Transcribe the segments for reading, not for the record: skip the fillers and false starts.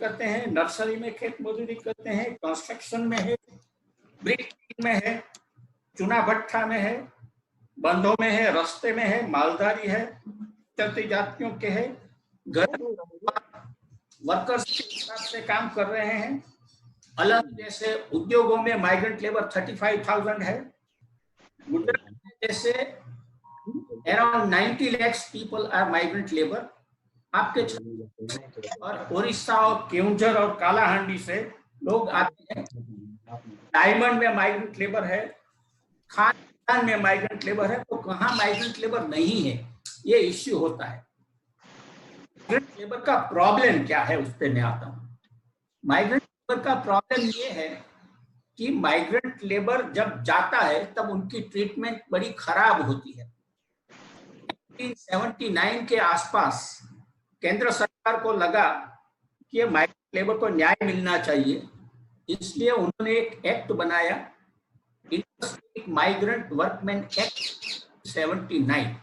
करते हैं, नर्सरी में खेत मजदूरी करते हैं, कंस्ट्रक्शन में है, ब्रिक में है, चुना भट्ठा में है, बंधों में है, रास्ते में है, मालधारी है, चलती जातियों के है, घर वर्कर्स के हिसाब से काम कर रहे हैं। अलग जैसे उद्योगों में माइग्रेंट लेबर 35,000 है। गुजरात में जैसे around 90 lakhs people are migrant labour. आपके और ओडिशा और केउंझर और कालाहांडी से लोग आते हैं। डायमंड में माइग्रेंट लेबर है, खान में माइग्रेंट लेबर है, तो कहाँ माइग्रेंट लेबर नहीं है, ये इश्यू होता है। माइग्रेंट लेबर का प्रॉब्लम क्या है, उस पर मैं आता हूँ। माइग्रेंट लेबर का प्रॉब्लम ये है कि माइग्रेंट लेबर जब जाता है तब उनकी ट्रीटमेंट बड़ी खराब होती है। 1979 के आसपास केंद्र सरकार को लगा कि माइग्रेंट लेबर को न्याय मिलना चाहिए, इसलिए उन्होंने एक एक्ट बनाया, interstate migrant workman act 79।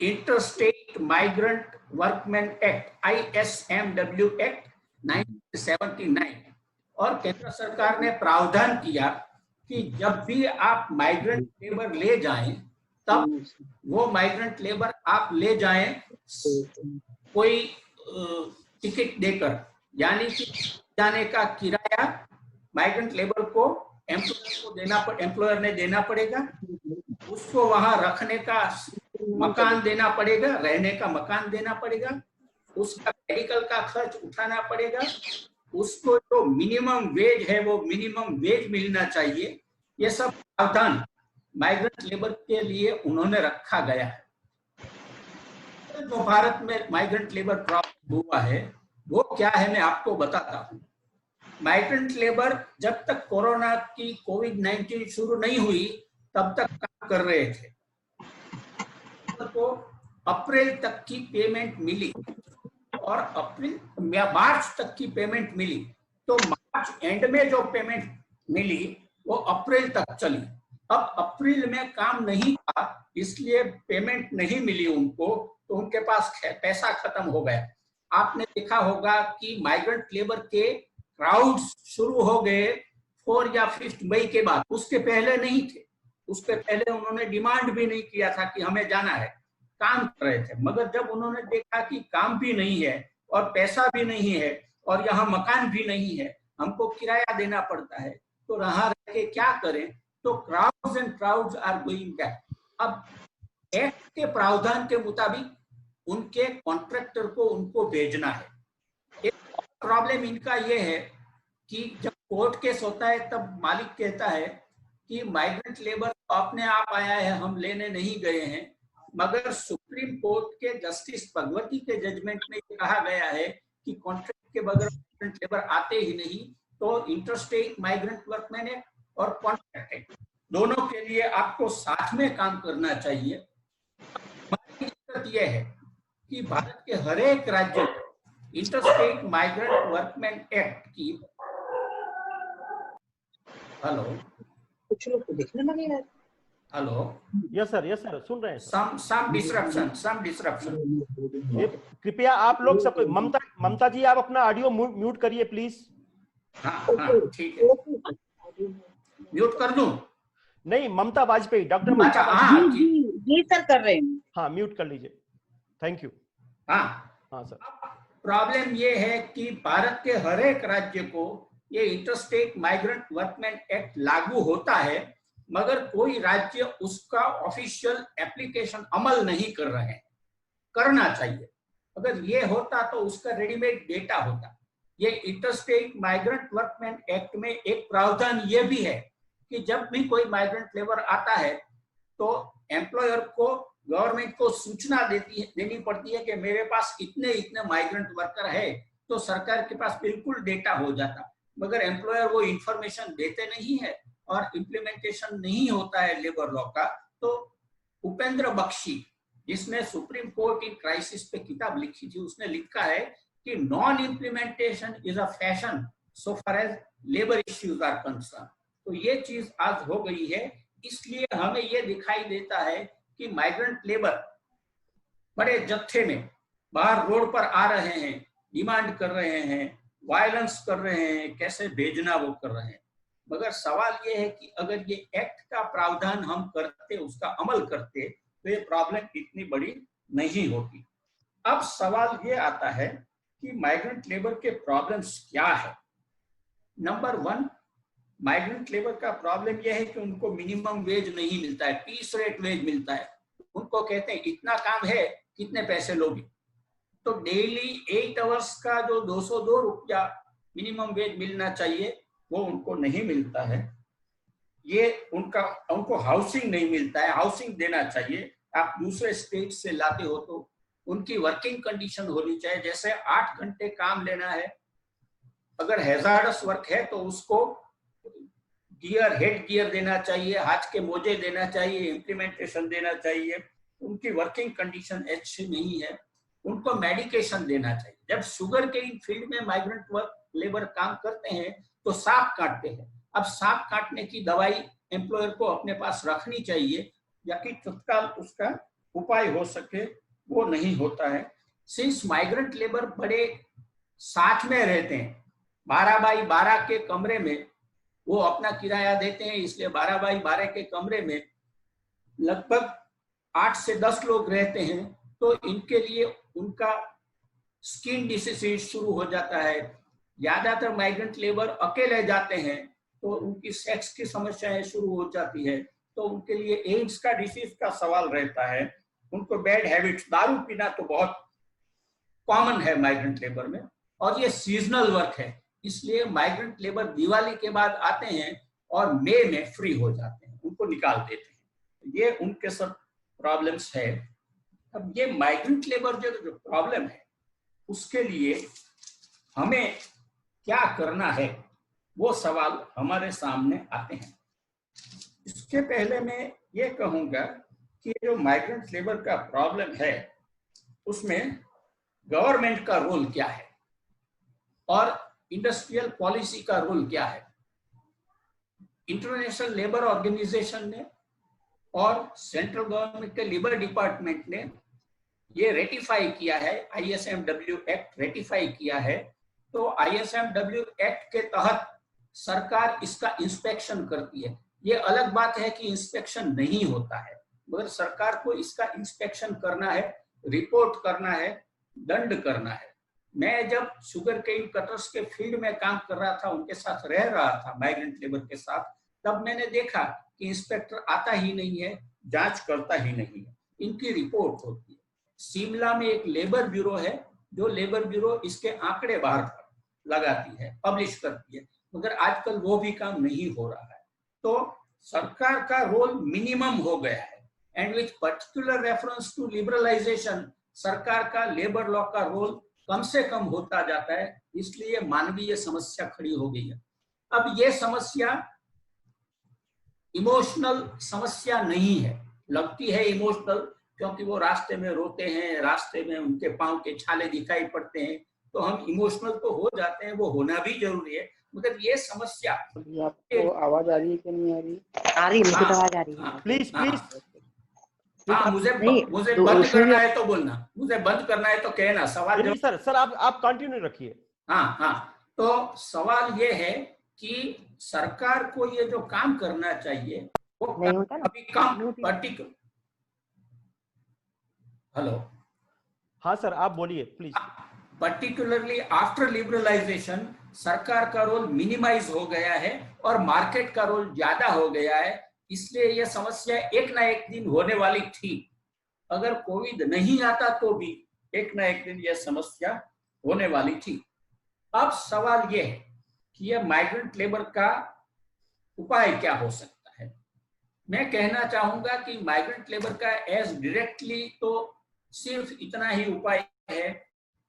Interstate migrant workman act ISMW act 1979। और केंद्र सरकार ने प्रावधान किया कि जब भी आप माइग्रेंट लेबर ले जाएं, तब वो माइग्रेंट लेबर आप ले जाएं कोई टिकट देकर, यानी कि जाने का किराया माइग्रेंट लेबर को एम्प्लॉयर ने देना पड़ेगा, उसको वहां रखने का मकान देना पड़ेगा, रहने का मकान देना पड़ेगा, उसका मेडिकल का खर्च उठाना पड़ेगा, उसको जो मिनिमम वेज है वो मिनिमम वेज मिलना चाहिए। ये सब प्रावधान माइग्रेंट लेबर के लिए उन्होंने रखा गया है। जो भारत में माइग्रेंट लेबर प्रॉब्लम हुआ है वो क्या है, मैं आपको बताता हूँ। माइग्रेंट लेबर जब तक कोरोना की कोविड-19 शुरू नहीं हुई तब तक काम कर रहे थे, तो अप्रैल तक की पेमेंट मिली और अप्रैल या मार्च तक की पेमेंट मिली, तो मार्च एंड में जो पेमेंट मिली वो अप्रैल तक चली। अब अप्रैल में काम नहीं था, इसलिए पेमेंट नहीं मिली उनको, तो उनके पास पैसा खत्म हो गया। आपने देखा होगा कि माइग्रेंट लेबर के क्राउड्स शुरू हो गए 4 या 5 मई के बाद, उसके पहले नहीं थे। उसके पहले उन्होंने डिमांड भी नहीं किया था कि हमें जाना है, काम कर रहे थे। मगर जब उन्होंने देखा कि काम भी नहीं है और पैसा भी नहीं है और यहाँ मकान भी नहीं है, हमको किराया देना पड़ता है, तो वहां रह के क्या करें, तो crowds and crowds are going back. अब एक्ट के प्रावधान के मुताबिक उनके कॉन्ट्रैक्टर को उनको भेजना है। एक प्रॉब्लम इनका ये है कि जब कोर्ट केस होता है तब मालिक कहता है कि माइग्रेंट लेबर अपने आप आया है, हम लेने नहीं गए हैं। मगर सुप्रीम कोर्ट के जस्टिस भगवती के जजमेंट में कहा गया है कि कॉन्ट्रैक्ट के बगैर माइग्रेंट लेबर आते ही नहीं, तो इंटरस्टेट माइग्रेंट वर्कमैन एक्ट और कॉन्ट्रैक्ट एक्ट दोनों के लिए आपको साथ में काम करना चाहिए। हमारी दिक्कत यह है कि भारत के हर एक राज्य में इंटरस्टेट माइग्रेंट वर्कमैन एक्ट की कुछ लोग तो देखने लगे हैं। हेलो, यस सर सुन रहे हैं। some disruption। कृपया आप लोग सब, ममता जी आप अपना ऑडियो म्यूट करिए प्लीज। हाँ ठीक है, म्यूट कर दूं? नहीं, ममता वाजपेयी, डॉक्टर ममता। जी सर कर रहे हैं। हाँ, म्यूट कर लीजिए, थैंक यू। हाँ सर। प्रॉब्लम ये है कि भारत के हर एक राज्य को ये इंटरस्टेट माइग्रेंट वर्कमैन एक्ट लागू होता है, मगर कोई राज्य उसका ऑफिशियल एप्लीकेशन अमल नहीं कर रहे हैं। करना चाहिए, अगर ये होता तो उसका रेडीमेड डेटा होता। ये इंटरस्टेट माइग्रेंट वर्कमैन एक्ट में एक प्रावधान ये भी है कि जब भी कोई माइग्रेंट लेबर आता है तो एम्प्लॉयर को, गवर्नमेंट को सूचना देनी पड़ती है कि मेरे पास इतने माइग्रेंट वर्कर है, तो सरकार के पास बिल्कुल डेटा हो जाता। मगर एम्प्लॉयर वो इंफॉर्मेशन देते नहीं है और इम्प्लीमेंटेशन नहीं होता है लेबर लॉ का। तो उपेंद्र बख्शी, जिसने सुप्रीम कोर्ट इन क्राइसिस पे किताब लिखी थी, उसने लिखा है कि non implementation is a fashion so far as labour issues are concern. तो ये चीज आज हो गई है, इसलिए हमें ये दिखाई देता है कि माइग्रेंट लेबर बड़े जत्थे में बाहर रोड पर आ रहे हैं, डिमांड कर रहे हैं, वायलेंस कर रहे हैं, कैसे भेजना वो कर रहे हैं। मगर सवाल ये है कि अगर ये एक्ट का प्रावधान हम करते, उसका अमल करते, तो ये प्रॉब्लम इतनी बड़ी नहीं होती। अब सवाल ये आता है कि माइग्रेंट लेबर के प्रॉब्लम्स क्या है। नंबर 1, माइग्रेंट लेबर का प्रॉब्लम यह है कि उनको मिनिमम वेज नहीं मिलता है, पीस रेट वेज मिलता है। उनको कहते हैं इतना काम है, कितने पैसे लोगे? तो डेली 8 आवर्स का जो 202 रुपया मिनिमम वेज मिलना चाहिए, वो उनको नहीं मिलता है। ये उनको हाउसिंग नहीं मिलता है, हाउसिंग देना चाहिए। आप दूसरे स्टेट से लाते हो तो उनकी वर्किंग कंडीशन होनी चाहिए, जैसे 8 घंटे काम लेना है, अगर हैजार्डस वर्क है तो उसको गियर, हेड गियर देना चाहिए, हाथ के मोजे देना चाहिए, इम्प्लीमेंटेशन देना चाहिए। उनकी वर्किंग कंडीशन अच्छी नहीं है, उनको मेडिकेशन देना चाहिए। जब शुगर के इन फील्ड में माइग्रेंट वर्क लेबर काम करते हैं तो सांप काटते हैं। अब सांप काटने की दवाई एम्प्लॉयर को अपने पास रखनी चाहिए, या कि तत्काल उसका उपाय हो सके, वो नहीं होता है। सिंस माइग्रेंट लेबर बड़े साथ में रहते हैं, 12x12 के कमरे में वो अपना किराया देते हैं, इसलिए 12x12 के कमरे में लगभग 8 से 10 लोग रहते हैं, तो इनके लिए उनका स्किन डिसीज शुरू हो जाता है। ज्यादातर माइग्रेंट लेबर अकेले जाते हैं तो उनकी सेक्स की समस्याएं शुरू हो जाती है, तो उनके लिए एड्स का डिसीज का सवाल रहता है। उनको बैड हैबिट्स, दारू पीना तो बहुत कॉमन है माइग्रेंट लेबर में, और ये सीजनल वर्क है, इसलिए माइग्रेंट लेबर दिवाली के बाद आते हैं और मई में फ्री हो जाते हैं, उनको निकाल देते हैं। ये उनके सब प्रॉब्लम्स है। अब ये माइग्रेंट लेबर जो प्रॉब्लम है, उसके लिए हमें क्या करना है, वो सवाल हमारे सामने आते हैं। इसके पहले मैं ये कहूंगा कि जो माइग्रेंट लेबर का प्रॉब्लम है, उसमें गवर्नमेंट का रोल क्या है और इंडस्ट्रियल पॉलिसी का रोल क्या है। इंटरनेशनल लेबर ऑर्गेनाइजेशन ने और सेंट्रल गवर्नमेंट के लेबर डिपार्टमेंट ने ये रेटिफाई किया है, ISMW एक्ट रेटिफाई किया है। तो ISMW एक्ट के तहत सरकार इसका इंस्पेक्शन करती है। ये अलग बात है कि इंस्पेक्शन नहीं होता है, मगर सरकार को इसका इंस्पेक्शन करना है, रिपोर्ट करना है, दंड करना है। मैं जब शुगर केन कटर्स के फील्ड में काम कर रहा था, उनके साथ रह रहा था माइग्रेंट लेबर के साथ, तब मैंने देखा कि इंस्पेक्टर आता ही नहीं है, जांच करता ही नहीं है, इनकी रिपोर्ट होती है। शिमला में एक लेबर ब्यूरो है, जो लेबर ब्यूरो इसके आंकड़े बाहर लगाती है, पब्लिश करती है, मगर आजकल वो भी काम नहीं हो रहा है। तो सरकार का रोल मिनिमम हो गया है, and with particular reference to liberalisation सरकार का लेबर लॉ का रोल कम से कम होता जाता है, इसलिए मानवीय समस्या खड़ी हो गई है। अब ये समस्या इमोशनल समस्या नहीं है, लगती है इमोशनल, क्योंकि वो रास्ते में रोते हैं, रास्ते में उनके पांव के छाले दिखाई पड़ते हैं, तो हम इमोशनल तो हो जाते हैं, वो होना भी जरूरी है। मगर ये समस्या, आपको आवाज आ रही है कि नहीं आ रही? आ रही है, मुझे तो आवाज आ रही है। Please please. हाँ, मुझे तो बंद उसमें करना है तो बोलना, मुझे बंद करना है तो कहना, सवाल नहीं सर आप कंटिन्यू रखिए। हाँ, तो सवाल ये है कि सरकार को ये जो काम करना चाहिए वो नहीं होता ना, अभी काम पर्टिकुलर। हेलो, हाँ सर आप बोलिए प्लीज। पर्टिकुलरली आफ्टर लिबरलाइजेशन सरकार का रोल मिनिमाइज हो गया है और मार्केट का रोल ज्यादा हो गया है, इसलिए यह समस्या एक ना एक दिन होने वाली थी। अगर कोविड नहीं आता तो भी एक ना एक दिन यह समस्या होने वाली थी। अब सवाल यह है कि यह माइग्रेंट लेबर का उपाय क्या हो सकता है। मैं कहना चाहूंगा कि माइग्रेंट लेबर का एज डायरेक्टली तो सिर्फ इतना ही उपाय है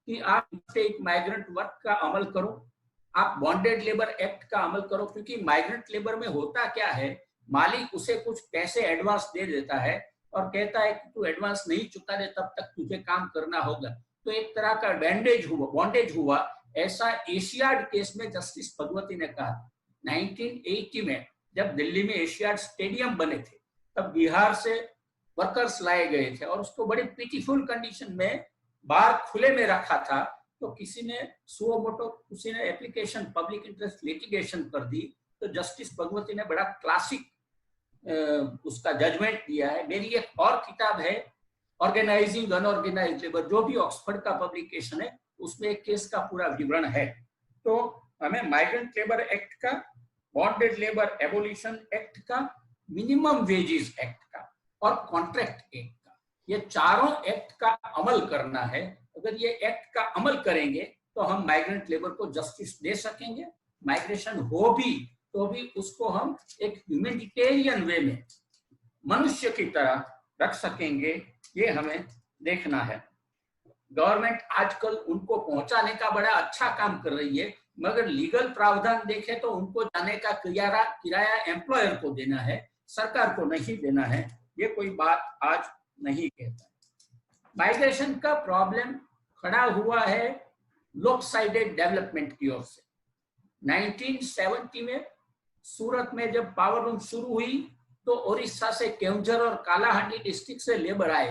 कि आप एक माइग्रेंट वर्क का अमल करो, आप बॉन्डेड लेबर एक्ट का अमल करो, क्योंकि माइग्रेंट लेबर में होता क्या है, मालिक उसे कुछ पैसे एडवांस दे देता है और कहता है कि तू एडवांस नहीं चुका दे तब तक तुझे काम करना होगा। तो एक तरह का बॉन्डेज हुआ। ऐसा एशियाड केस में जस्टिस भगवती ने कहा 1980 में, जब दिल्ली में एशियाड स्टेडियम बने थे, तब बिहार से वर्कर्स लाए गए थे और उसको बड़ी पिटीफुल कंडीशन में बार खुले में रखा था, तो किसी ने सुओ मोटो किसी ने एप्लीकेशन पब्लिक इंटरेस्ट लिटिगेशन कर दी, तो जस्टिस भगवती ने बड़ा क्लासिक उसका जजमेंट दिया है। मेरी एक और किताब है ऑर्गेनाइजिंग अनऑर्गेनाइज्ड लेबर, जो भी ऑक्सफोर्ड का पब्लिकेशन है, उसमें एक केस का पूरा विवरण है। तो हमें माइग्रेंट लेबर एक्ट का, बॉन्डेड लेबर एबोलिशन एक्ट का, मिनिमम वेजेस एक्ट का और कॉन्ट्रैक्ट एक्ट का, ये चारों एक्ट का अमल करना है। अगर ये एक्ट का अमल करेंगे तो हम माइग्रेंट लेबर को जस्टिस दे सकेंगे। माइग्रेशन हो भी तो भी उसको हम एक ह्यूमैनिटेरियन वे में मनुष्य की तरह रख सकेंगे, ये हमें देखना है। गवर्नमेंट आजकल उनको पहुंचाने का बड़ा अच्छा काम कर रही है, मगर लीगल प्रावधान देखें तो उनको जाने का किराया एम्प्लॉयर को देना है, सरकार को नहीं देना है। ये कोई बात आज नहीं कहता। माइग्रेशन का प्रॉब्लम खड़ा हुआ है लोकसाइडेड डेवलपमेंट की ओर से। 1970 में सूरत में जब पावर लूम शुरू हुई तो ओडिशा से केवंझर और कालाहांडी डिस्ट्रिक्ट से लेबर आए।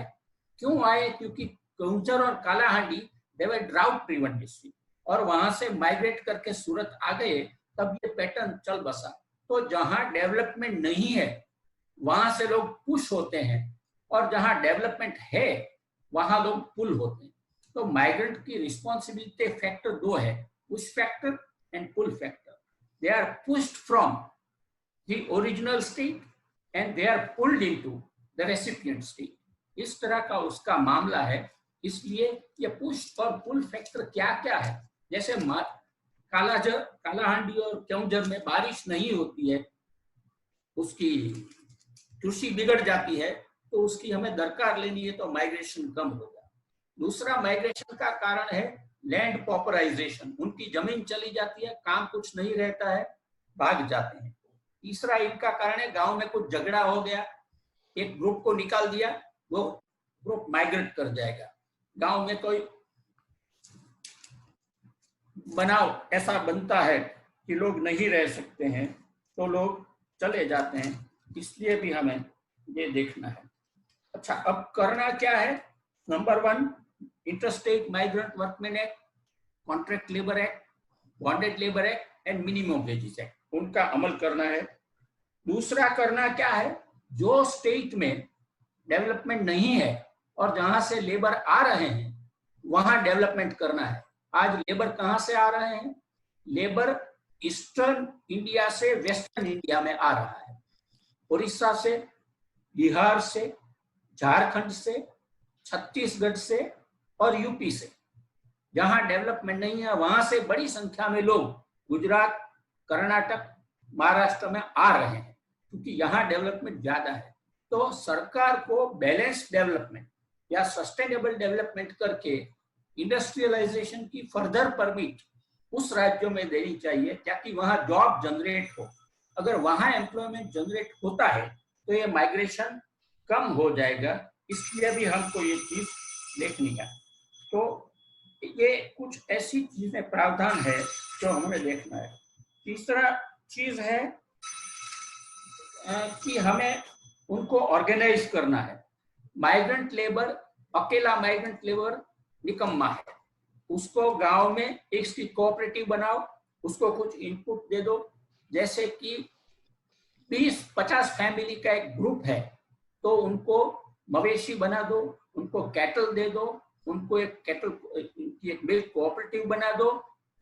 क्यों आए? क्योंकि केवंझर और कालाहांडी दे वर ड्राउट प्रिवन डिस्ट्रिक्ट, और वहां से माइग्रेट करके सूरत आ गए, तब ये पैटर्न चल बसा। तो जहां डेवलपमेंट नहीं है वहां से लोग पुश होते हैं, और जहां डेवलपमेंट है वहां लोग पुल होते हैं। तो माइग्रेंट की रिस्पॉन्सिबिलिटी फैक्टर दो है, push factor and pull factor. They are pushed from the original state and they are pulled into the recipient state. इस तरह का उसका मामला है। इसलिए ये पुश और पुल फैक्टर क्या क्या है? जैसे कालाहांडी और केवंझर में बारिश नहीं होती है, उसकी कृषि बिगड़ जाती है, तो उसकी हमें दरकार लेनी है, तो माइग्रेशन कम होगा। दूसरा माइग्रेशन का कारण है लैंड पॉपुलराइजेशन, उनकी जमीन चली जाती है, काम कुछ नहीं रहता है, भाग जाते हैं। तीसरा इनका कारण है गांव में कुछ झगड़ा हो गया, एक ग्रुप को निकाल दिया, वो ग्रुप माइग्रेट कर जाएगा। गांव में कोई बनाव ऐसा बनता है कि लोग नहीं रह सकते हैं, तो लोग चले जाते हैं। इसलिए भी हमें ये देखना है। अच्छा, अब करना क्या है? Number 1, interstate migrant workman act, contract labour act, bonded labour act and minimum wages act, उनका अमल करना है। दूसरा करना क्या है? जो स्टेट में डेवलपमेंट नहीं है और जहां से लेबर आ रहे हैं वहां डेवलपमेंट करना है। आज लेबर कहां से आ रहे हैं? लेबर ईस्टर्न इंडिया से वेस्टर्न इंडिया में आ रहा है, उड़ीसा से, बिहार से, झारखंड से, छत्तीसगढ़ से और यूपी से। जहां डेवलपमेंट नहीं है वहां से बड़ी संख्या में लोग गुजरात, कर्नाटक, महाराष्ट्र में आ रहे हैं, क्योंकि यहाँ डेवलपमेंट ज्यादा है। तो सरकार को बैलेंस डेवलपमेंट या सस्टेनेबल डेवलपमेंट करके इंडस्ट्रियलाइजेशन की फर्दर परमिट उस राज्यों में देनी चाहिए, ताकि वहां जॉब जनरेट हो। अगर वहां एम्प्लॉयमेंट जनरेट होता है तो ये माइग्रेशन कम हो जाएगा। इसलिए भी हमको ये चीज देखनी है। तो ये कुछ ऐसी चीजें प्रावधान है जो हमें देखना है। तीसरा चीज है कि हमें उनको ऑर्गेनाइज करना है। माइग्रेंट लेबर, अकेला माइग्रेंट लेबर निकम्मा है, उसको गांव में एक कोऑपरेटिव बनाओ, उसको कुछ इनपुट दे दो। जैसे कि 20-50 फैमिली का एक ग्रुप है, तो उनको मवेशी बना दो, उनको कैटल दे दो, उनको एक मिल्क कोऑपरेटिव बना दो।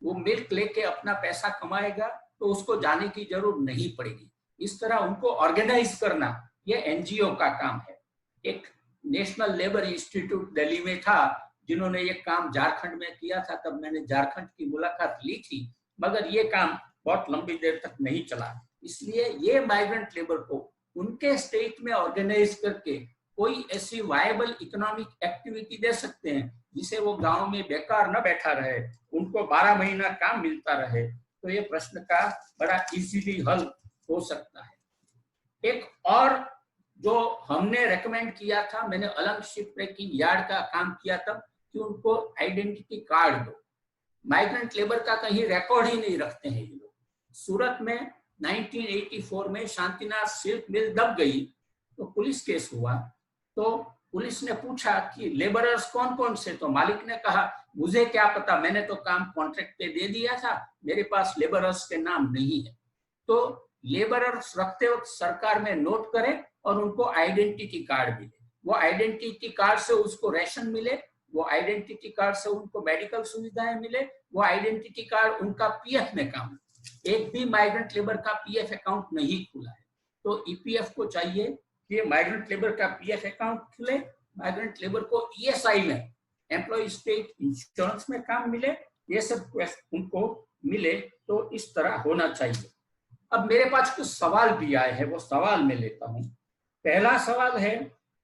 वो मिल्क लेके अपना पैसा कमाएगा, तो उसको जाने की जरूरत नहीं पड़ेगी। इस तरह उनको ऑर्गेनाइज करना, ये एनजीओ का काम है। एक नेशनल लेबर इंस्टीट्यूट दिल्ली में था, जिन्होंने ये काम झारखंड में किया था। तब मैंने झारखंड की मुलाकात ली थी, मगर ये काम बहुत लंबी देर तक नहीं चला। इसलिए ये माइग्रेंट लेबर को उनके स्टेट में ऑर्गेनाइज करके कोई ऐसी वायबल इकोनॉमिक एक्टिविटी दे सकते हैं जिसे वो गांव में बेकार न बैठा रहे, उनको 12 महीना काम मिलता रहे, तो ये प्रश्न का बड़ा इजीली हल हो सकता है। एक और जो हमने रेकमेंड किया था, मैंने अलग शिप ब्रेकिंग यार्ड का काम किया तब, कि उनको आइडेंटिटी कार्ड दो। माइग्रेंट लेबर का कहीं रिकॉर्ड ही नहीं रखते हैं ये लोग। सूरत में 1984 में शांतिनाथ सिल्क मिल दब गई तो पुलिस केस हुआ, तो पुलिस ने पूछा कि लेबरर्स कौन कौन से, तो मालिक ने कहा मुझे क्या पता, मैंने तो काम कॉन्ट्रैक्ट पे दे दिया था, मेरे पास लेबरर्स के नाम नहीं है। तो लेबरर्स रखते वक्त सरकार में नोट करें और उनको आइडेंटिटी कार्ड मिले, वो आइडेंटिटी कार्ड से उसको राशन मिले, वो आइडेंटिटी कार्ड से उनको मेडिकल सुविधाएं मिले, वो आइडेंटिटी कार्ड उनका पीएफ में काम। एक भी माइग्रेंट लेबर का पीएफ अकाउंट नहीं खुला है, तो ईपीएफ को चाहिए कि माइग्रेंट लेबर का पीएफ अकाउंट खुले, माइग्रेंट लेबर को ईएसआई में, एम्प्लॉय स्टेट इंश्योरेंस में काम मिले, ये सब उनको मिले। तो इस तरह होना चाहिए। अब मेरे पास कुछ सवाल भी आए हैं, वो सवाल मैं लेता हूँ। पहला सवाल है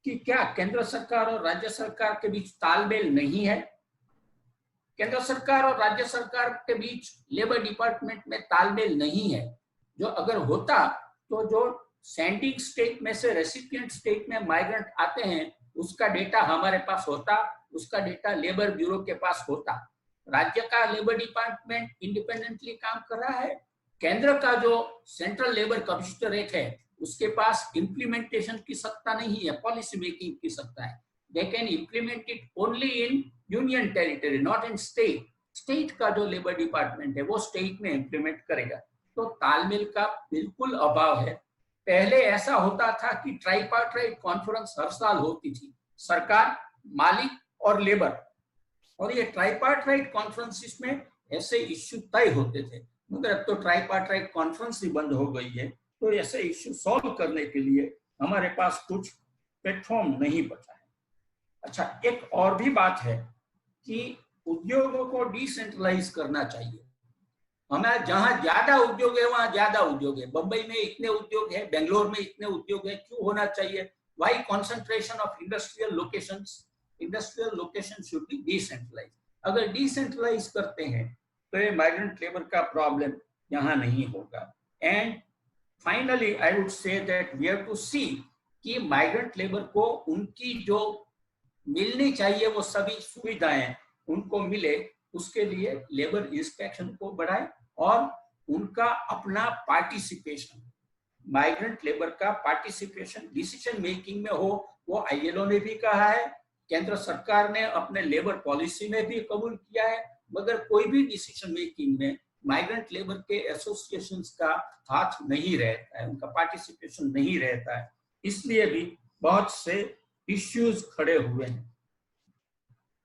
कि क्या केंद्र सरकार और राज्य सरकार के बीच तालमेल नहीं है? केंद्र सरकार और राज्य सरकार के बीच लेबर डिपार्टमेंट में तालमेल नहीं है। जो अगर होता तो जो सेंडिंग स्टेट में से रेसिपिएंट स्टेट में माइग्रेंट आते हैं उसका डेटा हमारे पास होता, उसका डेटा लेबर ब्यूरो के पास होता। राज्य का लेबर डिपार्टमेंट इंडिपेंडेंटली काम कर रहा है, केंद्र का जो सेंट्रल लेबर कमिश्नरेट है उसके पास इम्प्लीमेंटेशन की सत्ता नहीं है, पॉलिसी मेकिंग की सत्ता है। They can implement it only in union territory, not in state. State का जो लेबर डिपार्टमेंट है वो स्टेट में इम्प्लीमेंट करेगा। तो तालमेल का बिल्कुल अभाव है। पहले ऐसा होता था कि ट्राइपार्टाइट कॉन्फ्रेंस हर साल होती थी, सरकार, मालिक और लेबर, और ये ट्राइपार्टाइट कॉन्फ्रेंसिस में ऐसे इश्यू तय होते थे। मगर अब तो ट्राइपार्टाइट कॉन्फ्रेंस ही बंद हो गई है, तो ऐसे इश्यू सॉल्व करने के लिए हमारे पास कुछ प्लेटफॉर्म नहीं बचा है। अच्छा, एक और भी बात है कि उद्योगों को डिसेंट्रलाइज करना चाहिए। हमें जहां ज्यादा उद्योग है वहां ज्यादा उद्योग है। बंबई में इतने उद्योग है, बेंगलोर में इतने उद्योग है, क्यों होना चाहिए? Why concentration of industrial locations? Industrial location should be decentralise. अगर डिसेंट्रलाइज करते हैं तो ये माइग्रेंट लेबर का प्रॉब्लम यहाँ नहीं होगा। And finally I would say that we have to see कि माइग्रेंट लेबर को उनकी जो मिलनी चाहिए वो सभी सुविधाएं उनको मिले, उसके लिए लेबर इंस्पेक्शन को बढ़ाए और उनका अपना पार्टिसिपेशन, माइग्रेंट लेबर का पार्टिसिपेशन डिसीजन मेकिंग में हो। वो आईएलओ ने भी कहा है, केंद्र सरकार ने अपने लेबर पॉलिसी में भी कबूल किया है, मगर कोई भी डिसीजन मेकिंग में माइग्रेंट लेबर के एसोसिएशंस का हाथ नहीं रहता है, उनका पार्टिसिपेशन नहीं रहता है। इसलिए भी बहुत से इश्यूज खड़े हुए हैं।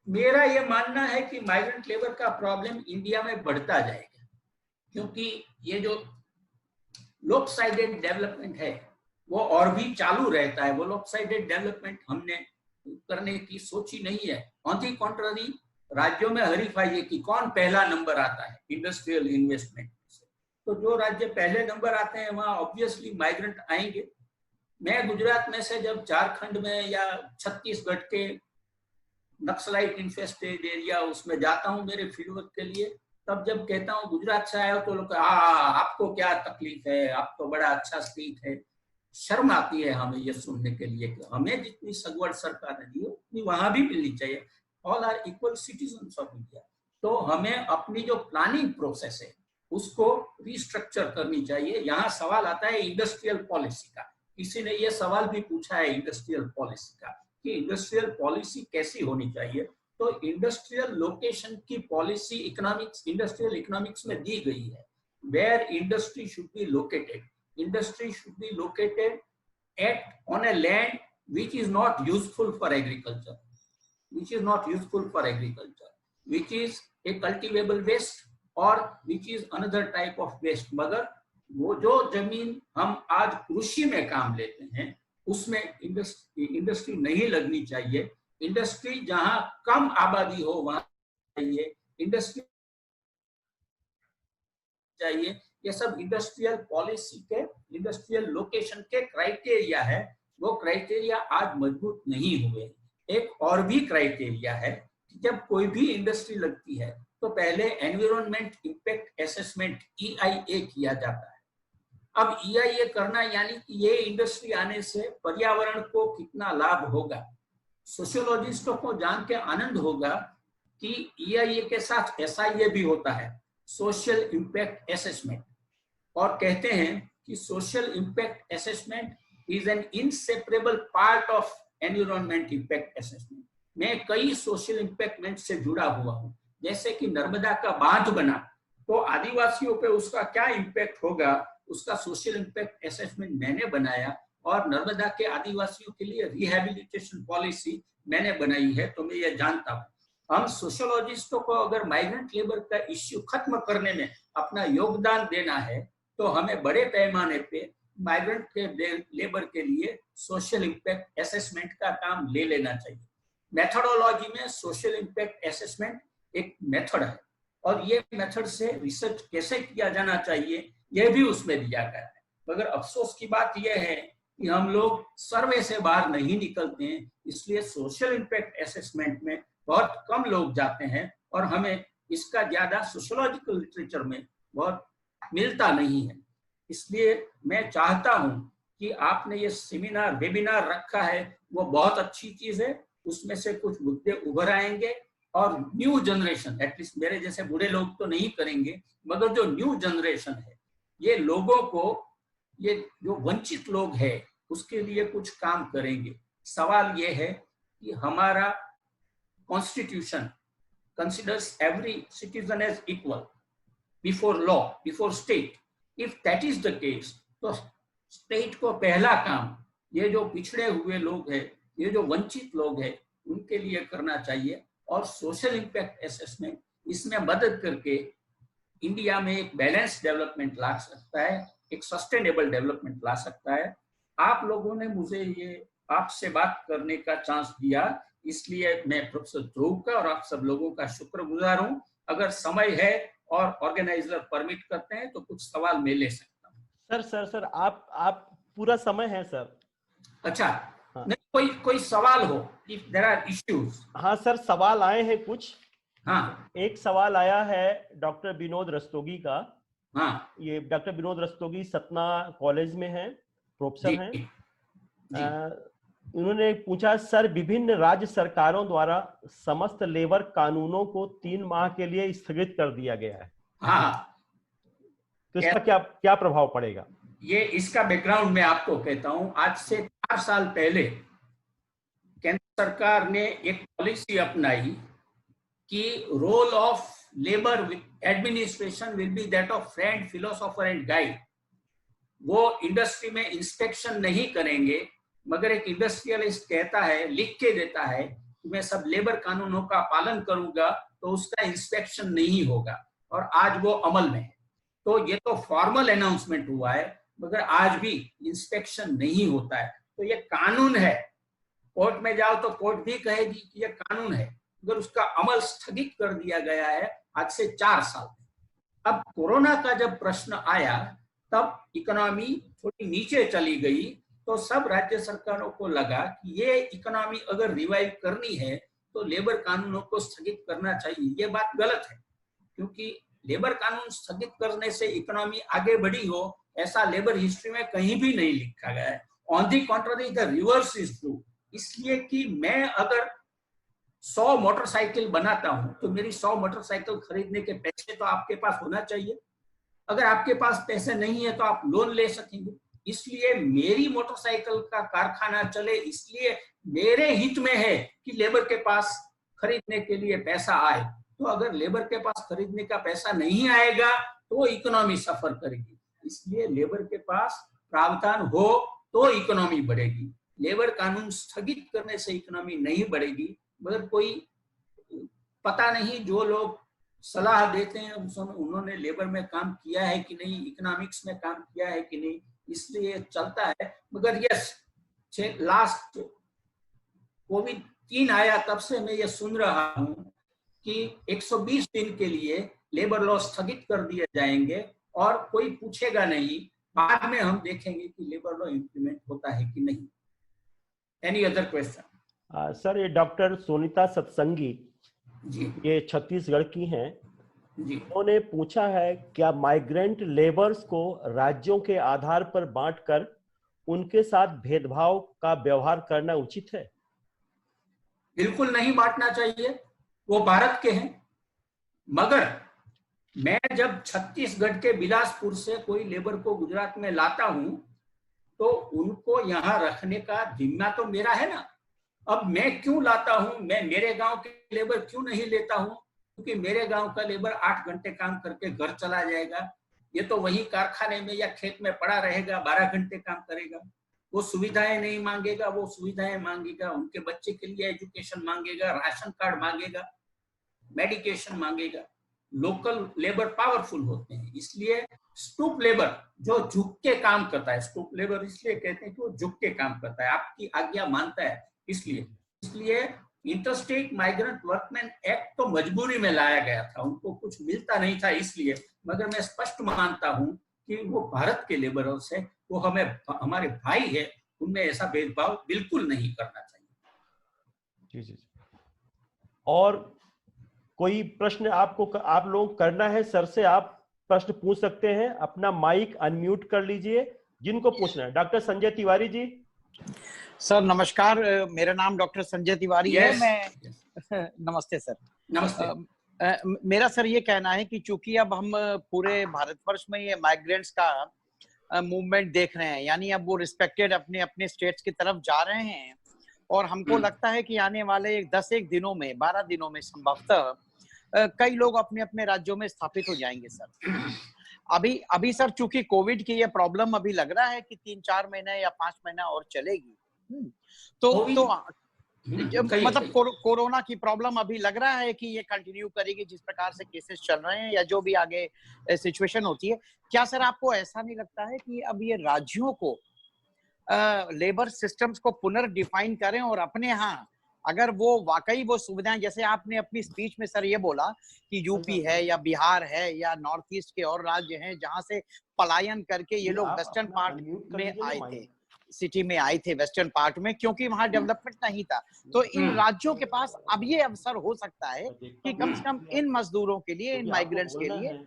मेरा यह मानना है कि माइग्रेंट लेबर का प्रॉब्लम इंडिया में बढ़ता जाएगा, क्योंकि ये जो लोप-साइडेड डेवलपमेंट है वो और भी चालू रहता है। वो लोप-साइडेड डेवलपमेंट हमने करने की सोची नहीं है। ऑन दी कॉन्ट्ररी, राज्यों में हरीफाई है कि कौन पहला नंबर आता है इंडस्ट्रियल इन्वेस्टमेंट से। तो जो राज्य पहले नंबर आते हैं वहां ऑब्वियसली माइग्रेंट आएंगे। मैं गुजरात में से जब झारखंड में या छत्तीसगढ़ के नक्सलाइट इन्फेस्टेड एरिया उसमें जाता हूँ मेरे फील्डवर्क के लिए, तब जब कहता हूँ गुजरात से आए हो तो लोग आपको क्या तकलीफ है, आप तो बड़ा अच्छा स्टेट है। शर्म आती है हमें ये सुनने के लिए कि हमें जितनी सगवड़ सरकार ने दी उतनी वहां भी मिलनी चाहिए। All are equal citizens of India. तो हमें अपनी जो प्लानिंग प्रोसेस है उसको रिस्ट्रक्चर करनी चाहिए। यहाँ सवाल आता है इंडस्ट्रियल पॉलिसी का। किसी ने ये सवाल भी पूछा है इंडस्ट्रियल पॉलिसी का कि इंडस्ट्रियल पॉलिसी कैसी होनी चाहिए। तो इंडस्ट्रियल लोकेशन की पॉलिसी इकोनॉमिक्स, इंडस्ट्रियल इकोनॉमिक्स में दी गई है। Where industry should be located, industry should be located at on a land which is not useful for agriculture, which is not useful for agriculture, which is a cultivable waste or which is another type of waste। मगर वो जो जमीन हम आज कृषि में काम लेते हैं उसमें इंडस्ट्री नहीं लगनी चाहिए। इंडस्ट्री जहां कम आबादी हो वहां चाहिए इंडस्ट्री चाहिए। ये सब इंडस्ट्रियल पॉलिसी के, इंडस्ट्रियल लोकेशन के क्राइटेरिया है। वो क्राइटेरिया आज मजबूत नहीं हुए। एक और भी क्राइटेरिया है कि जब कोई भी इंडस्ट्री लगती है तो पहले एनवायरमेंट इंपैक्ट असेसमेंट EIA किया जाता है। अब EIA करना यानी कि ये इंडस्ट्री आने से पर्यावरण को कितना लाभ होगा। सोशियोलॉजिस्टों को जान के आनंद होगा कि EIA के साथ SIA भी होता है, सोशल इंपैक्ट असेसमेंट। और कहते हैं कि social impact assessment is an inseparable part of environment impact assessment. मैं कई सोशल इम्पैक्ट से जुड़ा हुआ हूँ, जैसे कि नर्मदा का बांध बना तो आदिवासियों पे उसका क्या इम्पैक्ट होगा, उसका सोशल इम्पैक्ट असेसमेंट मैंने बनाया, और नर्मदा के आदिवासियों के लिए रिहैबिलिटेशन पॉलिसी मैंने बनाई है, तो मैं ये जानता हूँ। हम सोशियोलॉजिस्टों को अगर माइग्रेंट लेबर का इश्यू खत्म करने में अपना योगदान देना है तो हमें बड़े पैमाने पे माइग्रेंट के लेबर के लिए सोशल इम्पैक्ट असेसमेंट का काम ले लेना चाहिए। मेथोडोलॉजी में सोशल इम्पैक्ट असेसमेंट एक मेथड है, और ये मेथड से रिसर्च कैसे किया जाना चाहिए यह भी उसमें दिया गया है। मगर अफसोस की बात यह है कि हम लोग सर्वे से बाहर नहीं निकलते हैं, इसलिए सोशल इम्पैक्ट असेसमेंट में बहुत कम लोग जाते हैं, और हमें इसका ज्यादा सोशियोलॉजिकल लिटरेचर में बहुत मिलता नहीं है। इसलिए मैं चाहता हूं कि आपने ये सेमिनार वेबिनार रखा है, वो बहुत अच्छी चीज है, उसमें से कुछ मुद्दे उभर आएंगे, और न्यू जनरेशन, एटलीस्ट मेरे जैसे बूढ़े लोग तो नहीं करेंगे, मगर जो न्यू जनरेशन है, ये लोगों को, ये जो वंचित लोग हैं उसके लिए कुछ काम करेंगे। सवाल ये है कि हमारा constitution considers every citizen as equal before law, before state. If that is the case, तो स्टेट को पहला काम ये जो पिछड़े हुए लोग हैं, ये जो वंचित लोग हैं, उनके लिए करना चाहिए, और सोशल इम्पैक्ट असेसमेंट इसमें मदद करके इंडिया में एक बैलेंस डेवलपमेंट ला सकता है, एक सस्टेनेबल डेवलपमेंट ला सकता है। आप लोगों ने मुझे ये आपसे बात करने का चांस दिया, इसलिए मैं प्रोफेसर ध्रुव का और आप सब लोगों का शुक्रगुजार हूं। अगर समय है और ऑर्गेनाइजर परमिट करते हैं तो कुछ सवाल मैं ले सकता हूं। सर आप पूरा समय है सर। अच्छा, हाँ। नहीं, कोई सवाल हो, इफ देयर आर इश्यूज। हाँ सर, सवाल आए हैं कुछ। हाँ, एक सवाल आया है डॉक्टर विनोद रस्तोगी का। हाँ, ये डॉक्टर विनोद रस्तोगी सतना कॉलेज में है, प्रोफेसर हैं। उन्होंने पूछा, सर विभिन्न राज्य सरकारों द्वारा समस्त लेबर कानूनों को 3 माह के लिए स्थगित कर दिया गया है। हाँ, तो इसका क्या प्रभाव पड़ेगा? ये इसका बैकग्राउंड मैं आपको कहता हूं। आज से 4 साल पहले केंद्र सरकार ने एक पॉलिसी अपनाई कि role of labour administration will be that of friend, philosopher and guide. वो इंडस्ट्री में इंस्पेक्शन नहीं करेंगे, मगर एक इंडस्ट्रियलिस्ट कहता है, लिख के देता है कि मैं सब लेबर कानूनों का पालन करूंगा, तो उसका इंस्पेक्शन नहीं होगा, और आज वो अमल में है। तो ये तो फॉर्मल अनाउंसमेंट हुआ है, मगर आज भी इंस्पेक्शन नहीं होता है। तो ये कानून है, कोर्ट में जाओ तो कोर्ट भी कहेगी कि ये कानून है, मगर उसका अमल स्थगित कर दिया गया है आज से 4 साल। अब कोरोना का जब प्रश्न आया तब इकोनॉमी थोड़ी नीचे चली गई, तो सब राज्य सरकारों को लगा कि ये इकोनॉमी अगर रिवाइव करनी है तो लेबर कानूनों को स्थगित करना चाहिए। ये बात गलत है, क्योंकि लेबर कानून स्थगित करने से इकोनॉमी आगे बढ़ी हो ऐसा लेबर हिस्ट्री में कहीं भी नहीं लिखा गया है। On the contrary the reverse is true. इसलिए कि मैं अगर 100 मोटरसाइकिल बनाता हूं तो मेरी 100 मोटरसाइकिल खरीदने के पैसे तो आपके पास होना चाहिए। अगर आपके पास पैसे नहीं है तो आप लोन ले सकेंगे। इसलिए मेरी मोटरसाइकिल का कारखाना चले, इसलिए मेरे हित में है कि लेबर के पास खरीदने के लिए पैसा आए। तो अगर लेबर के पास खरीदने का पैसा नहीं आएगा तो इकोनॉमी सफर करेगी। इसलिए लेबर के पास प्रावधान हो तो इकोनॉमी बढ़ेगी। लेबर कानून स्थगित करने से इकोनॉमी नहीं बढ़ेगी। मगर कोई पता नहीं, जो लोग सलाह देते हैं उन्होंने लेबर में काम किया है कि नहीं, इकोनॉमिक्स में काम किया है कि नहीं, इसलिए चलता है। मगर यस, लास्ट कोविड-3 आया तब से मैं ये सुन रहा हूं कि 120 दिन के लिए लेबर लॉ स्थगित कर दिए जाएंगे और कोई पूछेगा नहीं। बाद में हम देखेंगे कि लेबर लॉ इंप्लीमेंट होता है कि नहीं। Any other question? सर, ये डॉक्टर सोनिता सत्संगी जी, ये छत्तीसगढ़ की हैं जी। उन्होंने पूछा है, क्या माइग्रेंट लेबर्स को राज्यों के आधार पर बांटकर उनके साथ भेदभाव का व्यवहार करना उचित है? बिल्कुल नहीं बांटना चाहिए, वो भारत के हैं। मगर मैं जब छत्तीसगढ़ के बिलासपुर से कोई लेबर को गुजरात में लाता हूं तो उनको यहां रखने का जिम्मा तो मेरा है ना। अब मैं क्यों लाता हूं, मैं मेरे गांव के लेबर क्यों नहीं लेता हूं? क्योंकि मेरे गांव का लेबर 8 घंटे काम करके घर चला जाएगा, ये तो वही कारखाने में या खेत में पड़ा रहेगा, 12 घंटे काम करेगा, वो सुविधाएं नहीं मांगेगा, वो सुविधाएं मांगेगा, उनके बच्चे के लिए एजुकेशन मांगेगा, राशन कार्ड मांगेगा, मेडिकेशन मांगेगा। लोकल लेबर पावरफुल होते हैं, इसलिए स्टूप लेबर जो झुक के काम करता है, स्टूप लेबर इसलिए कहते हैं कि वो झुक के काम करता है, आपकी आज्ञा मानता है, इसलिए इंटरस्टेट माइग्रेंट वर्कमैन एक्ट तो मजबूरी में लाया गया था, उनको कुछ मिलता नहीं था इसलिए, मगर मैं स्पष्ट मानता हूं कि वो भारत के लेबरर्स है, वो हमें हमारे भाई है, उनमें ऐसा भेदभाव बिल्कुल नहीं करना चाहिए। जी। और कोई प्रश्न आपको आप लोग करना है सर से, आप प्रश्न पूछ सकते हैं, अपना माइक अनम्यूट कर लीजिए जिनको पूछना है। डॉक्टर संजय तिवारी जी। सर नमस्कार, मेरा नाम डॉक्टर संजय तिवारी है। मैं नमस्ते सर। नमस्ते। मेरा सर ये कहना है कि चूंकि अब हम पूरे भारतवर्ष में ये माइग्रेंट्स का मूवमेंट देख रहे हैं, यानी अब वो रिस्पेक्टेड अपने अपने स्टेट्स की तरफ जा रहे हैं, और हमको लगता है कि आने वाले 10-1 दिनों में, 12 दिनों में संभवतः कई लोग अपने अपने राज्यों में स्थापित हो जाएंगे सर। अभी सर चूंकि कोविड की ये प्रॉब्लम अभी लग रहा है कि 3-4 महीने या 5 महीना और चलेगी, तो मतलब कोरोना की प्रॉब्लम अभी लग रहा है कि ये कंटिन्यू करेगी जिस प्रकार से केसेस चल रहे हैं, या जो भी आगे सिचुएशन होती है। क्या सर आपको ऐसा नहीं लगता है कि अब ये राज्यों को लेबर सिस्टम्स को पुनर्डिफाइन करें, और अपने यहाँ अगर वो वाकई वो सुविधाएं, जैसे आपने अपनी स्पीच में सर ये बोला कि यूपी है या बिहार है या नॉर्थ ईस्ट के और राज्य हैं जहां से पलायन करके ये लोग वेस्टर्न पार्ट में आए थे, सिटी में आए थे वेस्टर्न पार्ट में, क्योंकि वहां डेवलपमेंट नहीं था। तो इन राज्यों के पास अब ये अवसर हो सकता है कि कम से कम इन मजदूरों के लिए, इन माइग्रेंट्स के लिए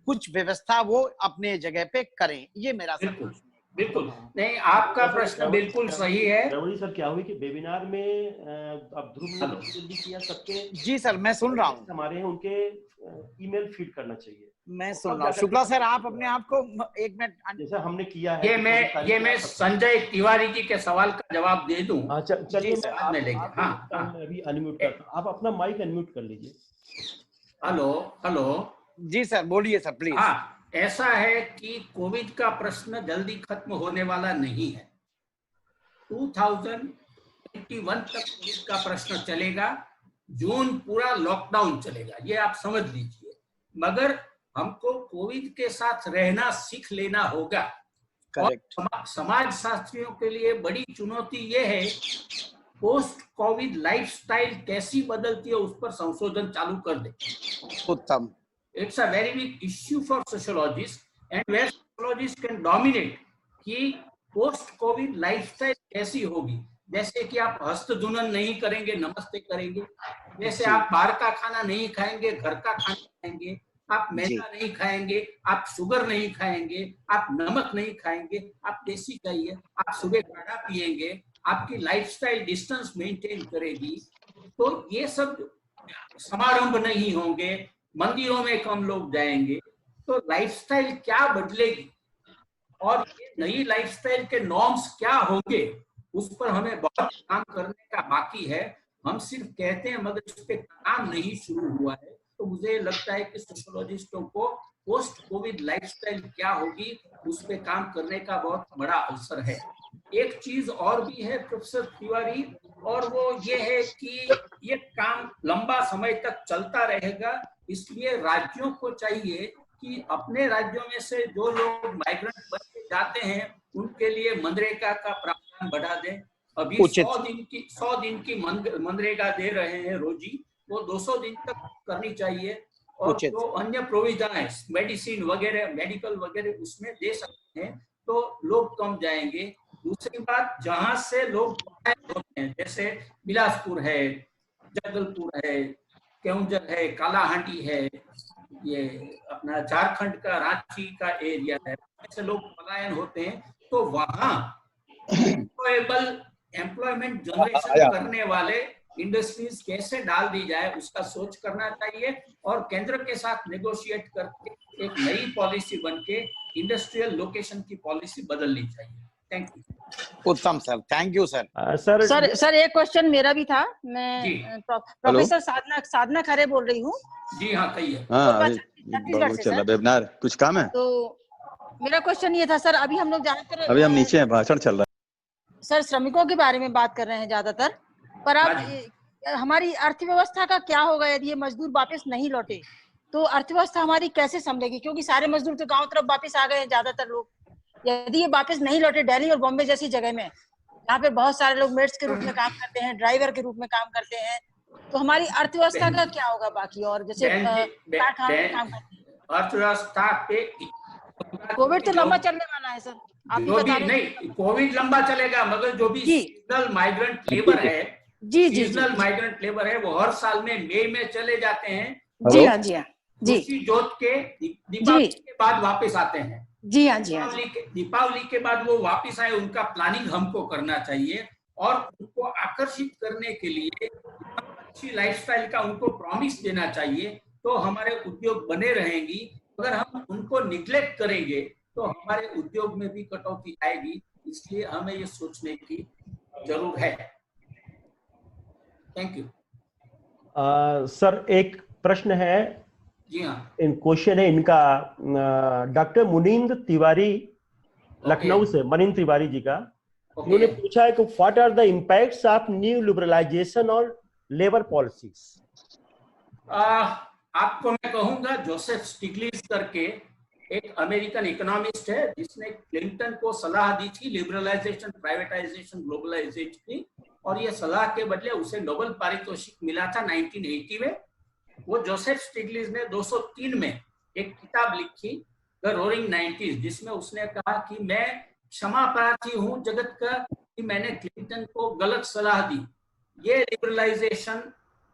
कुछ व्यवस्था वो अपने जगह पे करें। ये मेरा सर बिल्कुल नहीं, आपका प्रश्न बिल्कुल सही है। रवड़ी सर, क्या हुई कि वेबिनार में अब ध्रुव ने जल्दी किया सबके। जी सर मैं सुन रहा हूँ, हमारे हैं उनके ईमेल फीड करना चाहिए। मैं सुन रहा हूँ। शुक्ला सर आप अपने आप को 1 मिनट, जैसा हमने किया है, ये मैं संजय तिवारी जी के सवाल का जवाब दे दूं। चलिए बाद में लेंगे। हाँ, मैं अभी अनम्यूट करता हूं, आप अपना माइक अनम्यूट कर लीजिए। हेलो जी सर बोलिए सर प्लीज। हाँ, ऐसा है कि कोविड का प्रश्न जल्दी खत्म होने वाला नहीं है, 2021 तक कोविड का प्रश्न चलेगा, जून पूरा लॉकडाउन चलेगा, ये आप समझ लीजिए। मगर हमको कोविड के साथ रहना सीख लेना होगा। और समाज शास्त्रियों के लिए बड़ी चुनौती ये है, पोस्ट कोविड लाइफस्टाइल कैसी बदलती है उस पर संशोधन चालू कर दे। उत्तम। It's a very big issue for sociologists, and where sociologists can dominate कि पोस्ट कोविड लाइफस्टाइल कैसी होगी। जैसे कि आप हस्तधुनन नहीं करेंगे, नमस्ते करेंगे, जैसे आप बाहर का खाना नहीं खाएंगे, घर का खाना खाएंगे, आप मैदा नहीं खाएंगे, आप शुगर नहीं खाएंगे, आप नमक नहीं खाएंगे, आप देसी खाइए, आप सुबह काढ़ा पिएंगे, आपकी लाइफस्टाइल डिस्टेंस मेंटेन करेगी। तो ये सब समारंभ नहीं होंगे, मंदिरों में कम लोग जाएंगे, तो लाइफस्टाइल क्या बदलेगी और ये नई लाइफस्टाइल के नॉर्म्स क्या होंगे, उस पर हमें बहुत काम करने का बाकी है। हम सिर्फ कहते हैं मगर इस पे काम नहीं शुरू हुआ है। तो मुझे लगता है कि सोशियोलॉजिस्टों को पोस्ट कोविड लाइफस्टाइल क्या होगी उस पे काम करने का बहुत बड़ा अवसर है। एक चीज और भी है प्रोफेसर तिवारी, और वो ये है कि ये काम लंबा समय तक चलता रहेगा, इसलिए राज्यों को चाहिए कि अपने राज्यों में से जो लोग माइग्रेंट बन के जाते हैं उनके लिए मनरेगा का प्रावधान बढ़ा दें। अभी 100 दिन की मनरेगा दे रहे हैं रोजी, वो 200 दिन तक करनी चाहिए। और जो अन्य प्रोविजन मेडिसिन वगैरह, मेडिकल वगैरह उसमें दे सकते हैं तो लोग कम जाएंगे। दूसरी बात, जहां से लोग होते हैं जैसे बिलासपुर है, जगदलपुर है, केवंझर है, कालाहांडी है, ये अपना झारखंड का रांची का एरिया है, ऐसे लोग पलायन होते हैं, तो वहां एम्प्लॉयमेंट जनरेशन करने वाले इंडस्ट्रीज कैसे डाल दी जाए उसका सोच करना चाहिए, और केंद्र के साथ नेगोशिएट करके एक नई पॉलिसी बनके इंडस्ट्रियल लोकेशन की पॉलिसी बदलनी चाहिए। Thank you. Uttam sir, thank you sir. Sir एक क्वेश्चन मेरा भी था। जी। मैं प्रोफेसर साधना खरे बोल रही हूँ। जी हाँ, कहिए। छत्तीसगढ़ से सर। वेबिनार कुछ काम है? तो मेरा क्वेश्चन ये था सर, अभी हम लोग ज्यादातर अभी हम नीचे हैं, भाषण चल रहा है। सर श्रमिकों के बारे में बात कर रहे हैं ज्यादातर, पर अब हमारी अर्थव्यवस्था का क्या होगा यदि ये मजदूर वापस नहीं लौटे? तो अर्थव्यवस्था हमारी कैसे संभलेगी? क्योंकि सारे मजदूर तो गांव तरफ वापस आ गए हैं ज्यादातर लोग। यदि ये वापस नहीं लौटे दिल्ली और बॉम्बे जैसी जगह में, यहाँ पे बहुत सारे लोग मेट्स के रूप में काम करते हैं, ड्राइवर के रूप में काम करते हैं, तो हमारी अर्थव्यवस्था का क्या होगा बाकी? और जैसे कारखाने में काम करते हैं, अर्थव्यवस्था पे कोविड तो लंबा चलने वाला है सर, आप भी बता रहे हैं। नहीं, कोविड लंबा चलेगा, मगर जो भी सीजनल माइग्रेंट लेबर है, सीजनल माइग्रेंट लेबर है, वो हर साल में मई में चले जाते हैं। जी हाँ, जी हाँ, जी। उसी जोत के दीपावली के बाद वापस आते हैं। जी हाँ, जी हाँ। दीपावली के बाद वो वापस आए, उनका प्लानिंग हमको करना चाहिए और उनको आकर्षित करने के लिए अच्छी लाइफस्टाइल का उनको प्रॉमिस देना चाहिए, तो हमारे उद्योग बने रहेंगी। अगर हम उनको निग्लेक्ट करेंगे तो हमारे उद्योग में भी कटौती आएगी, इसलिए हमें ये सोचने की जरूरत है। Thank you. सर एक प्रश्न है। जी हाँ, क्वेश्चन है इनका डॉक्टर मुनींद्र तिवारी लखनऊ से, मनींद्र तिवारी जी का। उन्होंने पूछा है कि what are the impacts of new liberalisation और लेबर पॉलिसीज? आपको मैं कहूंगा, जोसेफ स्टिग्लिट्ज करके एक अमेरिकन इकोनॉमिस्ट है, जिसने क्लिंटन को सलाह दी थी लिबरलाइजेशन, प्राइवेटाइजेशन, ग्लोबलाइजेशन की, और ये सलाह के बदले उसे नोबेल पारितोषिक मिला था 1980 में। वो जोसेफ स्टिग्लिट्ज ने 203 में एक किताब लिखी, द रोरिंग 90s, जिसमें उसने कहा कि मैं क्षमा प्रार्थी हूं जगत का कि मैंने क्लिंटन को गलत सलाह दी। ये लिबरलाइजेशन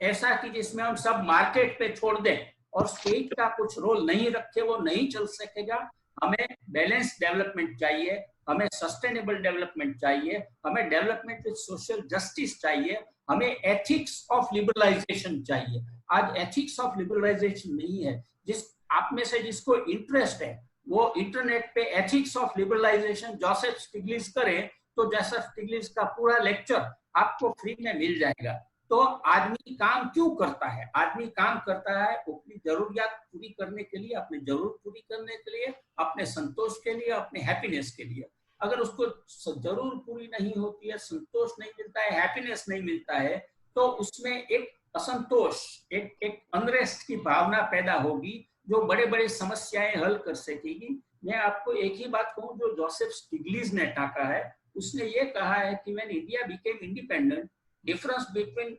ऐसा कि जिसमें हम सब मार्केट पे छोड़ दें और स्टेट का कुछ रोल नहीं रखे, वो नहीं चल सकेगा। हमें बैलेंस डेवलपमेंट चाहिए, हमें सस्टेनेबल डेवलपमेंट चाहिए, हमें डेवलपमेंट विद सोशल जस्टिस चाहिए, हमें एथिक्स ऑफ लिबरलाइजेशन चाहिए। आज एथिक्स ऑफ लिबरलाइजेशन नहीं है। जिस आप में से जिसको इंटरेस्ट है वो इंटरनेट पे एथिक्स ऑफ लिबरलाइजेशन जोसेफ स्टिग्लिट्ज करे, तो जोसेफ स्टिग्लिट्ज का पूरा लेक्चर आपको फ्री में मिल जाएगा। तो आदमी काम क्यों करता है? आदमी काम करता है अपनी जरूरियात पूरी करने के लिए, अपनी जरूरत पूरी करने के लिए, अपने संतोष के लिए, अपने हैप्पीनेस के लिए। अगर उसको जरूर पूरी नहीं होती है, संतोष नहीं मिलता है, हैप्पीनेस नहीं मिलता है, तो उसमें एक असंतोष, एक अनरेस्ट की भावना पैदा होगी, जो बड़े बड़े समस्याएं हल कर सकेगी। मैं आपको एक ही बात कहूं जो जोसेफ स्टिग्लिट्ज ने टाका है। उसने ये कहा है कि when India became independent, difference between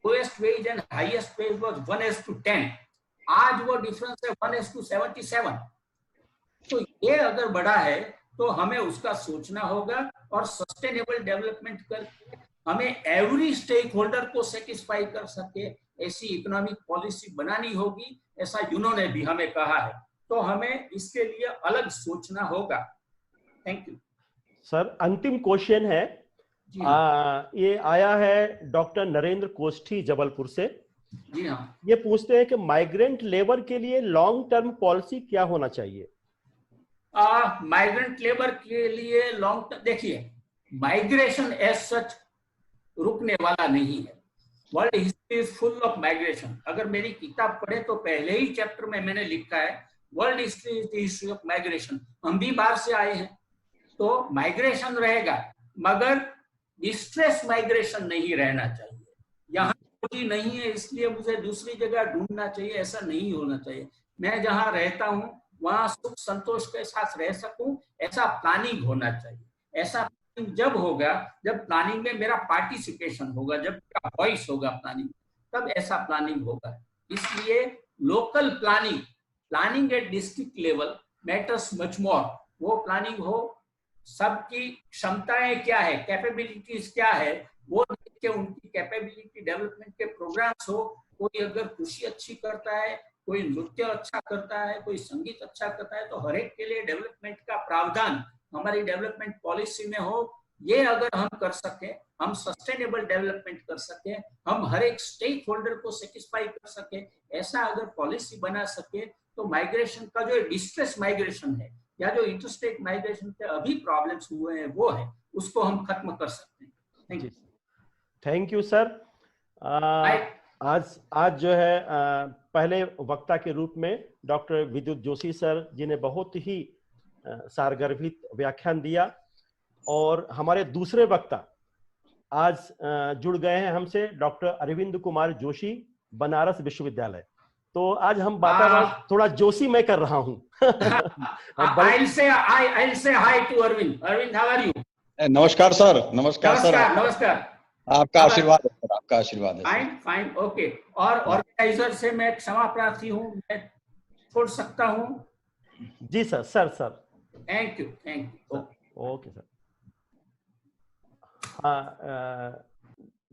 lowest wage and highest wage was 1:10। आज वो डिफरेंस है 1:77। तो ये अगर बढ़ा है तो हमें उसका सोचना होगा और सस्टेनेबल डेवलपमेंट करके हमें एवरी स्टेक होल्डर को सेटिस्फाई कर सके ऐसी इकोनॉमिक पॉलिसी बनानी होगी, ऐसा यूनो ने भी हमें कहा है। तो हमें इसके लिए अलग सोचना होगा। Thank you sir. अंतिम क्वेश्चन है, ये आया है डॉक्टर नरेंद्र कोष्ठी जबलपुर से। जी हाँ, ये पूछते हैं कि माइग्रेंट लेबर के लिए लॉन्ग टर्म पॉलिसी क्या होना चाहिए? माइग्रेंट लेबर के लिए लॉन्ग टर्म, देखिए माइग्रेशन एज सच रुकने वाला नहीं है। World history is full of migration. अगर मेरी किताब पढ़े तो पहले ही चैप्टर में मैंने लिखा है world history is the history of migration. हम भी बाहर से आए हैं, तो माइग्रेशन रहेगा, मगर डिस्ट्रेस माइग्रेशन नहीं रहना चाहिए। यहाँ रोटी नहीं है इसलिए मुझे दूसरी जगह ढूंढना चाहिए, ऐसा नहीं होना चाहिए। मैं जहाँ रहता हूँ वहां सुख संतोष के साथ रह सकूं, ऐसा प्लानिंग होना चाहिए। ऐसा प्लानिंग जब होगा जब प्लानिंग में मेरा पार्टिसिपेशन होगा, जब मेरा वॉइस होगा प्लानिंग, तब ऐसा प्लानिंग होगा। इसलिए local planning, planning at district level matters much more. वो प्लानिंग हो, सबकी क्षमताएं क्या है, कैपेबिलिटीज क्या है, वो देख के उनकी कैपेबिलिटी डेवलपमेंट के प्रोग्राम्स हो। कोई अगर कृषि अच्छी करता है, कोई नृत्य अच्छा करता है, कोई संगीत अच्छा करता है, तो हर एक के लिए डेवलपमेंट का प्रावधान हमारी डेवलपमेंट पॉलिसी में हो। ये अगर हम कर सके, हम सस्टेनेबल डेवलपमेंट कर सके, हम हर एक स्टेक होल्डर को सेटिस्फाई कर सके, ऐसा अगर पॉलिसी बना सके, तो माइग्रेशन का जो डिस्ट्रेस माइग्रेशन है या जो इंटरस्टेट माइग्रेशन के अभी प्रॉब्लम्स हुए हैं वो है, उसको हम खत्म कर सकते हैं। Thank you. Thank you sir. आज जो है पहले वक्ता के रूप में डॉक्टर विद्युत जोशी सर जिन्हें बहुत ही सारगर्भित व्याख्यान दिया, और हमारे दूसरे वक्ता आज जुड़ गए हैं हमसे डॉक्टर अरविंद कुमार जोशी, बनारस विश्वविद्यालय। तो आज हम बात थोड़ा जोशी मैं कर रहा हूँ। I'll say hi to Arvind. Arvind, how are you? नमस्कार सर। नमस्कार सर। नमस्कार। आपका आशीर्वाद है सर, आपका आशीर्वाद है। Fine okay. और ऑर्गेनाइजर से मैं क्षमा प्रार्थी हूँ, मैं छोड़ सकता हूँ? जी sir. Thank you. Okay sir. हाँ,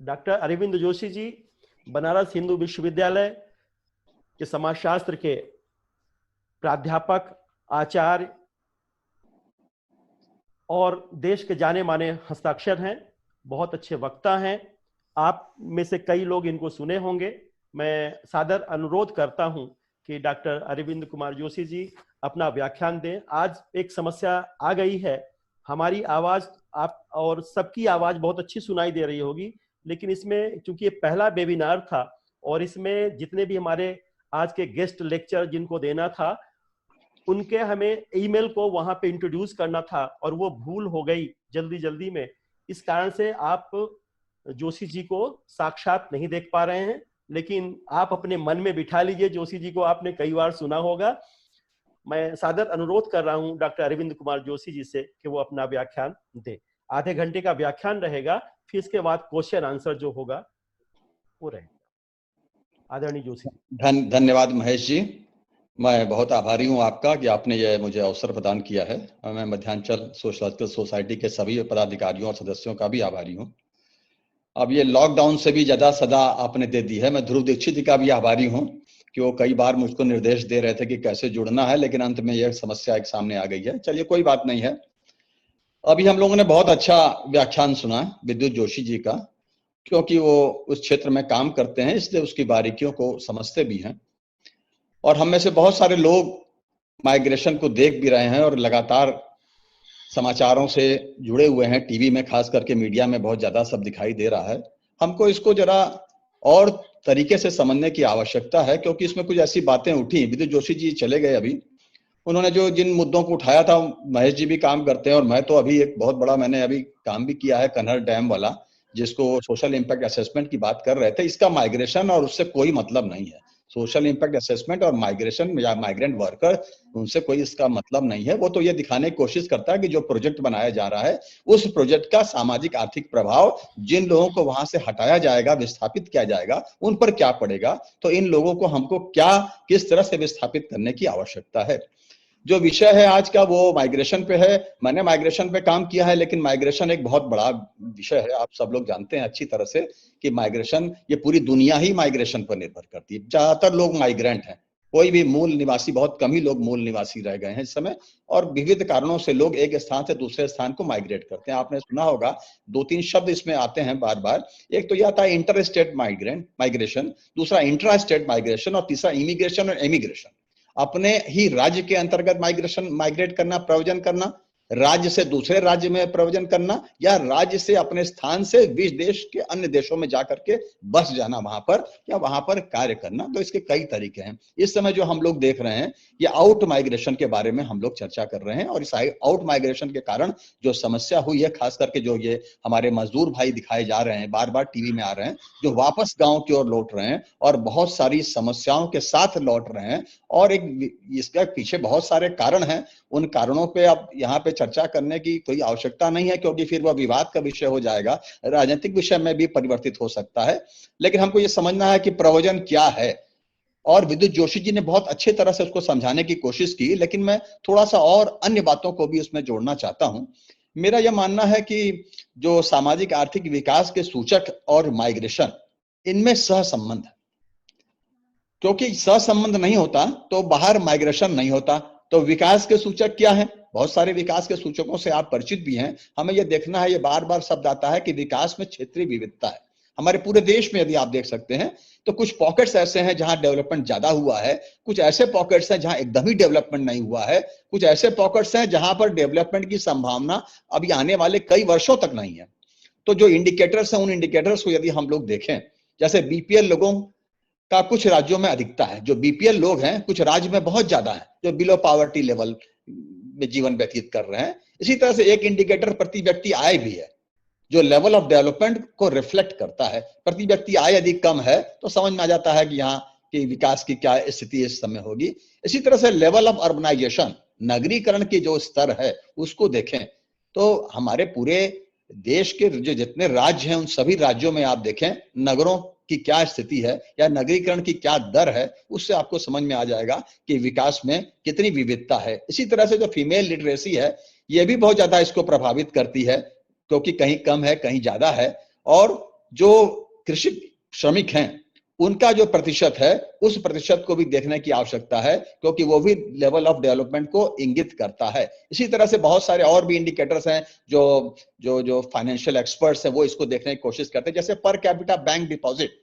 डॉक्टर अरविंद जोशी जी बनारस हिंदू विश्वविद्यालय के समाजशास्त्र के प्राध्यापक, आचार्य और देश के जाने माने हस्ताक्षर हैं, बहुत अच्छे वक्ता हैं। आप में से कई लोग इनको सुने होंगे। मैं सादर अनुरोध करता हूं कि डॉक्टर अरविंद कुमार जोशी जी अपना व्याख्यान दें। आज एक समस्या आ गई है, हमारी आवाज आप और सबकी आवाज बहुत अच्छी सुनाई दे रही होगी, लेकिन इसमें चूंकि ये पहला वेबिनार था और इसमें जितने भी हमारे आज के गेस्ट लेक्चर जिनको देना था उनके हमें ईमेल को वहां पे इंट्रोड्यूस करना था और वो भूल हो गई जल्दी में। इस कारण से आप जोशी जी को साक्षात नहीं देख पा रहे हैं, लेकिन आप अपने मन में बिठा लीजिए, जोशी जी को आपने कई बार सुना होगा। मैं सादर अनुरोध कर रहा हूं डॉक्टर अरविंद कुमार जोशी जी से कि वो अपना व्याख्यान दे। आधे घंटे का व्याख्यान रहेगा, फिर इसके बाद क्वेश्चन आंसर जो होगा वो रहेगा। आदरणीय जोशी। धन्यवाद महेश जी। मैं बहुत आभारी हूं आपका कि आपने ये मुझे अवसर प्रदान किया है। मैं मध्यांचल सोशलॉजिकल सोसाइटी के सभी पदाधिकारियों और सदस्यों का भी आभारी हूं। अब ये लॉकडाउन से भी ज्यादा सदा आपने दे दी है। मैं ध्रुव दीक्षित जी का भी आभारी हूं कि वो कई बार मुझको निर्देश दे रहे थे कि कैसे जुड़ना है, लेकिन अंत में यह समस्या एक सामने आ गई है। चलिए कोई बात नहीं है। अभी हम लोगों ने बहुत अच्छा व्याख्यान सुना विद्युत जोशी जी का, क्योंकि वो उस क्षेत्र में काम करते हैं, इसलिए उसकी बारीकियों को समझते भी हैं। और हम में से बहुत सारे लोग माइग्रेशन को देख भी रहे हैं और लगातार समाचारों से जुड़े हुए हैं। टीवी में खास करके मीडिया में बहुत ज्यादा सब दिखाई दे रहा है। हमको इसको जरा और तरीके से समझने की आवश्यकता है, क्योंकि इसमें कुछ ऐसी बातें उठी। विद्युत जोशी जी चले गए अभी, उन्होंने जो जिन मुद्दों को उठाया था, महेश जी भी काम करते हैं और मैं तो अभी एक बहुत बड़ा मैंने अभी काम भी किया है, कन्हर डैम वाला, जिसको सोशल इम्पैक्ट असेसमेंट की बात कर रहे थे। इसका माइग्रेशन और उससे कोई मतलब नहीं है। सोशल इम्पैक्ट असेसमेंट और माइग्रेशन या माइग्रेंट वर्कर, उनसे कोई इसका मतलब नहीं है। वो तो ये दिखाने की कोशिश करता है कि जो प्रोजेक्ट बनाया जा रहा है उस प्रोजेक्ट का सामाजिक आर्थिक प्रभाव जिन लोगों को वहां से हटाया जाएगा, विस्थापित किया जाएगा, उन पर क्या पड़ेगा। तो इन लोगों को हमको किस तरह से विस्थापित करने की आवश्यकता है। जो विषय है आज का वो माइग्रेशन पे है। मैंने माइग्रेशन पे काम किया है, लेकिन माइग्रेशन एक बहुत बड़ा विषय है। आप सब लोग जानते हैं अच्छी तरह से कि माइग्रेशन, ये पूरी दुनिया ही माइग्रेशन पर निर्भर करती है। ज्यादातर लोग माइग्रेंट हैं, कोई भी मूल निवासी, बहुत कम ही लोग मूल निवासी रह गए हैं इस समय, और विविध कारणों से लोग एक स्थान से दूसरे स्थान को माइग्रेट करते हैं। आपने सुना होगा 2-3 शब्द इसमें आते हैं बार बार। एक तो यह आता है इंटर स्टेट माइग्रेशन, दूसरा इंट्रा स्टेट माइग्रेशन और तीसरा इमिग्रेशन और एमिग्रेशन। अपने ही राज्य के अंतर्गत माइग्रेट करना, प्रव्रजन करना, राज्य से दूसरे राज्य में प्रव्रजन करना, या राज्य से अपने स्थान से विदेश के अन्य देशों में जाकर के बस जाना वहां पर, या वहां पर कार्य करना। तो इसके कई तरीके हैं। इस समय जो हम लोग देख रहे हैं ये आउट माइग्रेशन के बारे में हम लोग चर्चा कर रहे हैं। और इस आउट माइग्रेशन के कारण जो समस्या हुई है, खास करके जो ये हमारे मजदूर भाई दिखाए जा रहे हैं, बार बार टीवी में आ रहे हैं, जो वापस गांव की ओर लौट रहे हैं और बहुत सारी समस्याओं के साथ लौट रहे हैं। और इसके पीछे बहुत सारे कारण हैं। उन कारणों पे अब यहाँ पे चर्चा करने की कोई आवश्यकता नहीं है, क्योंकि फिर वह विवाद का विषय हो जाएगा, राजनीतिक विषय में भी परिवर्तित हो सकता है। लेकिन हमको ये समझना है कि प्रव्रजन क्या है, और विद्युत जोशी जी ने बहुत अच्छे तरह से उसको समझाने की कोशिश की। लेकिन मैं थोड़ा सा और अन्य बातों को भी उसमें जोड़ना चाहता हूं। मेरा यह मानना है कि जो सामाजिक आर्थिक विकास के सूचक और माइग्रेशन, इनमें सहसंबंध है। क्योंकि सहसंबंध नहीं होता तो बाहर माइग्रेशन नहीं होता। तो विकास के सूचक क्या है? बहुत सारे विकास के सूचकों से आप परिचित भी हैं। हमें यह देखना है, ये बार बार शब्द आता है कि विकास में क्षेत्रीय विविधता है। हमारे पूरे देश में यदि आप देख सकते हैं तो कुछ पॉकेट्स ऐसे हैं जहां डेवलपमेंट ज्यादा हुआ है, कुछ ऐसे पॉकेट्स हैं जहां एकदम ही डेवलपमेंट नहीं हुआ है, कुछ ऐसे पॉकेट्स हैं जहां पर डेवलपमेंट की संभावना अभी आने वाले कई वर्षों तक नहीं है। तो जो इंडिकेटर्स हैं, उन इंडिकेटर्स को यदि हम लोग देखें, जैसे बीपीएल लोगों का कुछ राज्यों में अधिकता है, जो बीपीएल लोग हैं कुछ राज्य में बहुत ज्यादा है, जो बिलो पॉवर्टी लेवल में जीवन व्यतीत कर रहे हैं। इसी तरह से एक इंडिकेटर प्रति व्यक्ति आय भी है, जो लेवल ऑफ डेवलपमेंट को रिफ्लेक्ट करता है। प्रति व्यक्ति आय यदि कम है तो समझ में आ जाता है कि यहाँ की विकास की क्या स्थिति इस समय होगी। इसी तरह से लेवल ऑफ अर्बनाइजेशन, नगरीकरण की जो स्तर है उसको देखें तो हमारे पूरे देश के जो जितने राज्य हैं उन सभी राज्यों में आप देखें नगरों की क्या स्थिति है या नगरीकरण की क्या दर है, उससे आपको समझ में आ जाएगा कि विकास में कितनी विविधता है। इसी तरह से जो फीमेल लिटरेसी है ये भी बहुत ज्यादा इसको प्रभावित करती है, क्योंकि कहीं कम है कहीं ज्यादा है। और जो कृषि श्रमिक हैं उनका जो प्रतिशत है उस प्रतिशत को भी देखने की आवश्यकता है, क्योंकि वो भी लेवल ऑफ डेवलपमेंट को इंगित करता है। इसी तरह से बहुत सारे और भी इंडिकेटर्स हैं जो जो जो फाइनेंशियल एक्सपर्ट्स हैं वो इसको देखने की कोशिश करते हैं, जैसे पर कैपिटा बैंक डिपॉजिट।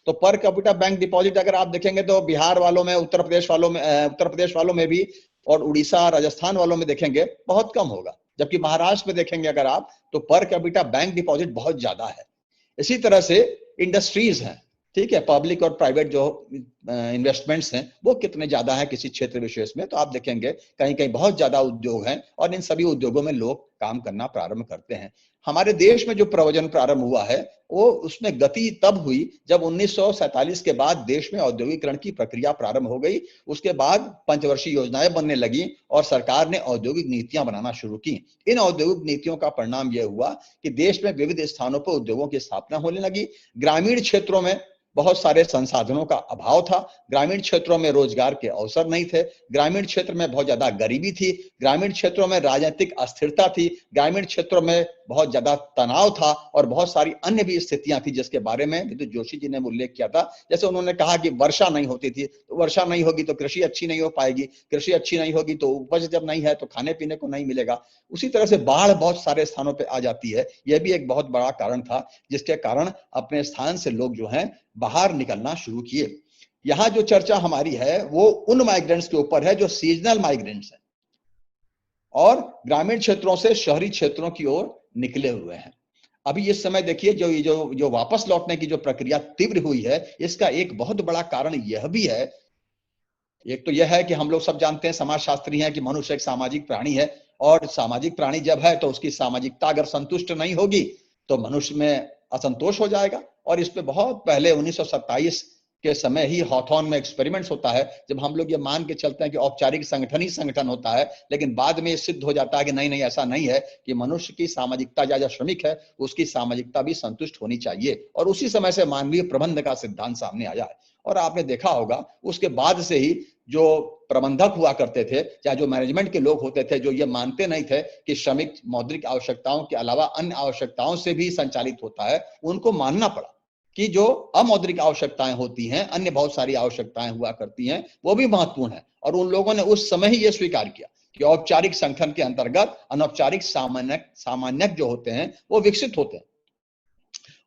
तो पर कैपिटा बैंक डिपॉजिट अगर आप देखेंगे तो बिहार वालों में, उत्तर प्रदेश वालों में भी और उड़ीसा राजस्थान वालों में देखेंगे बहुत कम होगा, जबकि महाराष्ट्र में देखेंगे अगर आप तो पर कैपिटा बैंक डिपॉजिट बहुत ज्यादा है। इसी तरह से इंडस्ट्रीज हैं, ठीक है, पब्लिक और प्राइवेट जो इन्वेस्टमेंट्स हैं वो कितने ज्यादा है किसी क्षेत्र विशेष में, तो आप देखेंगे कहीं कहीं बहुत ज्यादा उद्योग हैं और इन सभी उद्योगों में लोग काम करना प्रारंभ करते हैं। हमारे देश में जो प्रवचन प्रारंभ हुआ है वो उसमें गति तब हुई जब 1947 के बाद देश में औद्योगिकरण की प्रक्रिया प्रारंभ हो गई। उसके बाद पंचवर्षीय योजनाएं बनने लगी और सरकार ने औद्योगिक नीतियां बनाना शुरू की। इन औद्योगिक नीतियों का परिणाम यह हुआ कि देश में विविध स्थानों पर उद्योगों की स्थापना होने लगी। ग्रामीण क्षेत्रों में बहुत सारे संसाधनों का अभाव था, ग्रामीण क्षेत्रों में रोजगार के अवसर नहीं थे, ग्रामीण क्षेत्र में बहुत ज्यादा गरीबी थी, ग्रामीण क्षेत्रों में राजनीतिक अस्थिरता थी, ग्रामीण क्षेत्रों में बहुत ज्यादा तनाव था और बहुत सारी अन्य भी स्थितियां थी जिसके बारे में विद्युत जोशी जी ने उल्लेख किया था। जैसे उन्होंने कहा कि वर्षा नहीं होती थी, तो वर्षा नहीं होगी तो कृषि अच्छी नहीं हो पाएगी, कृषि अच्छी नहीं होगी तो उपज जब नहीं है तो खाने पीने को नहीं मिलेगा। उसी तरह से बाढ़ बहुत सारे स्थानों पर आ जाती है, यह भी एक बहुत बड़ा कारण था जिसके कारण अपने स्थान से लोग जो है बाहर निकलना शुरू किए। यहां जो चर्चा हमारी है वो उन माइग्रेंट्स के ऊपर है जो सीजनल माइग्रेंट्स हैं और ग्रामीण क्षेत्रों से शहरी क्षेत्रों की ओर निकले हुए हैं। अभी इस समय देखिए जो वापस लौटने की जो प्रक्रिया तीव्र हुई है, इसका एक बहुत बड़ा कारण यह भी है, एक तो यह है कि हम लोग सब जानते हैं, समाजशास्त्री हैं, कि मनुष्य एक सामाजिक प्राणी है और सामाजिक प्राणी जब है तो उसकी सामाजिकता अगर संतुष्ट नहीं होगी तो मनुष्य में असंतोष हो जाएगा। और इस पे बहुत पहले 1927 के समय ही हॉथॉर्न में एक्सपेरिमेंट्स होता है, जब हम लोग ये मान के चलते हैं कि औपचारिक संगठन ही संगठन होता है, लेकिन बाद में ये सिद्ध हो जाता है कि नहीं ऐसा नहीं है, कि मनुष्य की सामाजिकता या जो श्रमिक है उसकी सामाजिकता भी संतुष्ट होनी चाहिए। और उसी समय से मानवीय प्रबंध का सिद्धांत सामने आया है। और आपने देखा होगा उसके बाद से ही जो प्रबंधक हुआ करते थे या जो मैनेजमेंट के लोग होते थे, जो ये मानते नहीं थे कि श्रमिक मौद्रिक आवश्यकताओं के अलावा अन्य आवश्यकताओं से भी संचालित होता है, उनको मानना पड़ा कि जो अमौद्रिक आवश्यकताएं होती हैं, अन्य बहुत सारी आवश्यकताएं हुआ करती हैं, वो भी महत्वपूर्ण है। और उन लोगों ने उस समय ही ये स्वीकार किया कि औपचारिक संगठन के अंतर्गत अनौपचारिक सामान्यक जो होते हैं वो विकसित होते हैं।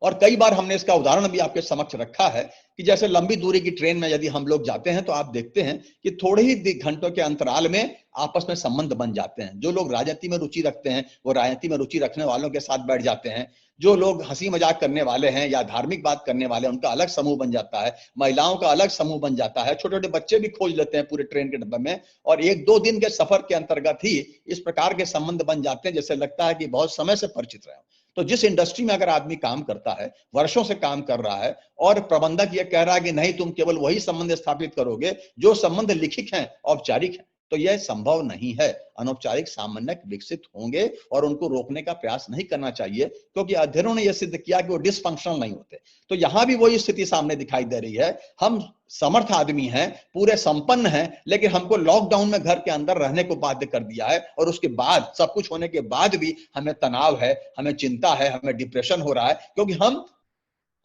और कई बार हमने इसका उदाहरण भी आपके समक्ष रखा है कि जैसे लंबी दूरी की ट्रेन में यदि हम लोग जाते हैं तो आप देखते हैं कि थोड़े ही घंटों के अंतराल में आपस में संबंध बन जाते हैं। जो लोग राजनीति में रुचि रखते हैं वो राजनीति में रुचि रखने वालों के साथ बैठ जाते हैं, जो लोग हंसी मजाक करने वाले हैं या धार्मिक बात करने वाले हैं उनका अलग समूह बन जाता है, महिलाओं का अलग समूह बन जाता है, छोटे छोटे बच्चे भी खोज लेते हैं पूरे ट्रेन के डब्बे में। और 1-2 दिन के सफर के अंतर्गत ही इस प्रकार के संबंध बन जाते हैं जैसे लगता है कि बहुत समय से परिचित रहे। तो जिस इंडस्ट्री में अगर आदमी काम करता है, वर्षों से काम कर रहा है, और प्रबंधक ये कह रहा है कि नहीं तुम केवल वही संबंध स्थापित करोगे जो संबंध लिखित हैं, औपचारिक हैं, तो यह संभव नहीं है। अनौपचारिक सामान्यक विकसित होंगे और उनको रोकने का प्रयास नहीं करना चाहिए, क्योंकि अध्ययनों ने यह सिद्ध किया कि वो डिसफंक्शनल नहीं होते। तो यहां भी वही स्थिति सामने दिखाई दे रही है। हम समर्थ आदमी हैं, पूरे संपन्न हैं, लेकिन हमको लॉकडाउन में घर के अंदर रहने को बाध्य कर दिया है और उसके बाद सब कुछ होने के बाद भी हमें तनाव है, हमें चिंता है, हमें डिप्रेशन हो रहा है, क्योंकि हम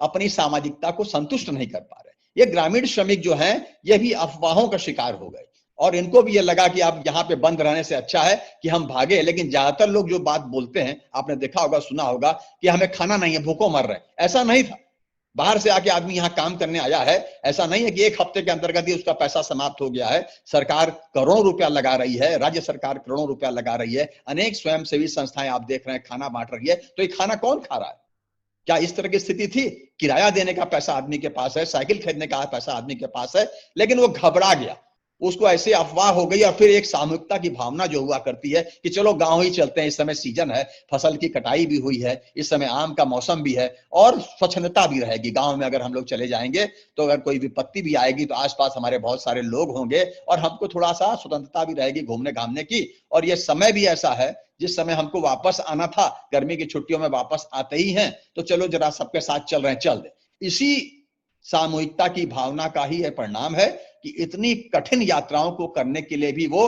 अपनी सामाजिकता को संतुष्ट नहीं कर पा रहे। ये ग्रामीण श्रमिक जो हैं ये भी अफवाहों का शिकार हो गए और इनको भी ये लगा कि अब यहाँ पे बंद रहने से अच्छा है कि हम भागे। लेकिन ज्यादातर लोग जो बात बोलते हैं, आपने देखा होगा, सुना होगा कि हमें खाना नहीं है, भूखों मर रहे हैं। ऐसा नहीं था। बाहर से आके आदमी यहाँ काम करने आया है, ऐसा नहीं है कि एक हफ्ते के अंतर्गत ही उसका पैसा समाप्त हो गया है। सरकार करोड़ों रुपया लगा रही है, राज्य सरकार करोड़ों रुपया लगा रही है, अनेक स्वयंसेवी संस्थाएं आप देख रहे हैं खाना बांट रही है, तो ये खाना कौन खा रहा है? क्या इस तरह की स्थिति थी? किराया देने का पैसा आदमी के पास है, साइकिल खरीदने का पैसा आदमी के पास है, लेकिन वो घबरा गया, उसको ऐसे अफवाह हो गई। और फिर एक सामूहिकता की भावना जो हुआ करती है कि चलो गांव ही चलते हैं, इस समय सीजन है, फसल की कटाई भी हुई है, इस समय आम का मौसम भी है और स्वच्छंदता भी रहेगी। गांव में अगर हम लोग चले जाएंगे तो अगर कोई विपत्ति भी आएगी तो आसपास हमारे बहुत सारे लोग होंगे और हमको थोड़ा सा स्वतंत्रता भी रहेगी घूमने घामने की। और ये समय भी ऐसा है जिस समय हमको वापस आना था, गर्मी की छुट्टियों में वापस आते ही हैं, तो चलो जरा सबके साथ चल रहे हैं, चल दे। इसी सामूहिकता की भावना का ही यह परिणाम है कि इतनी कठिन यात्राओं को करने के लिए भी वो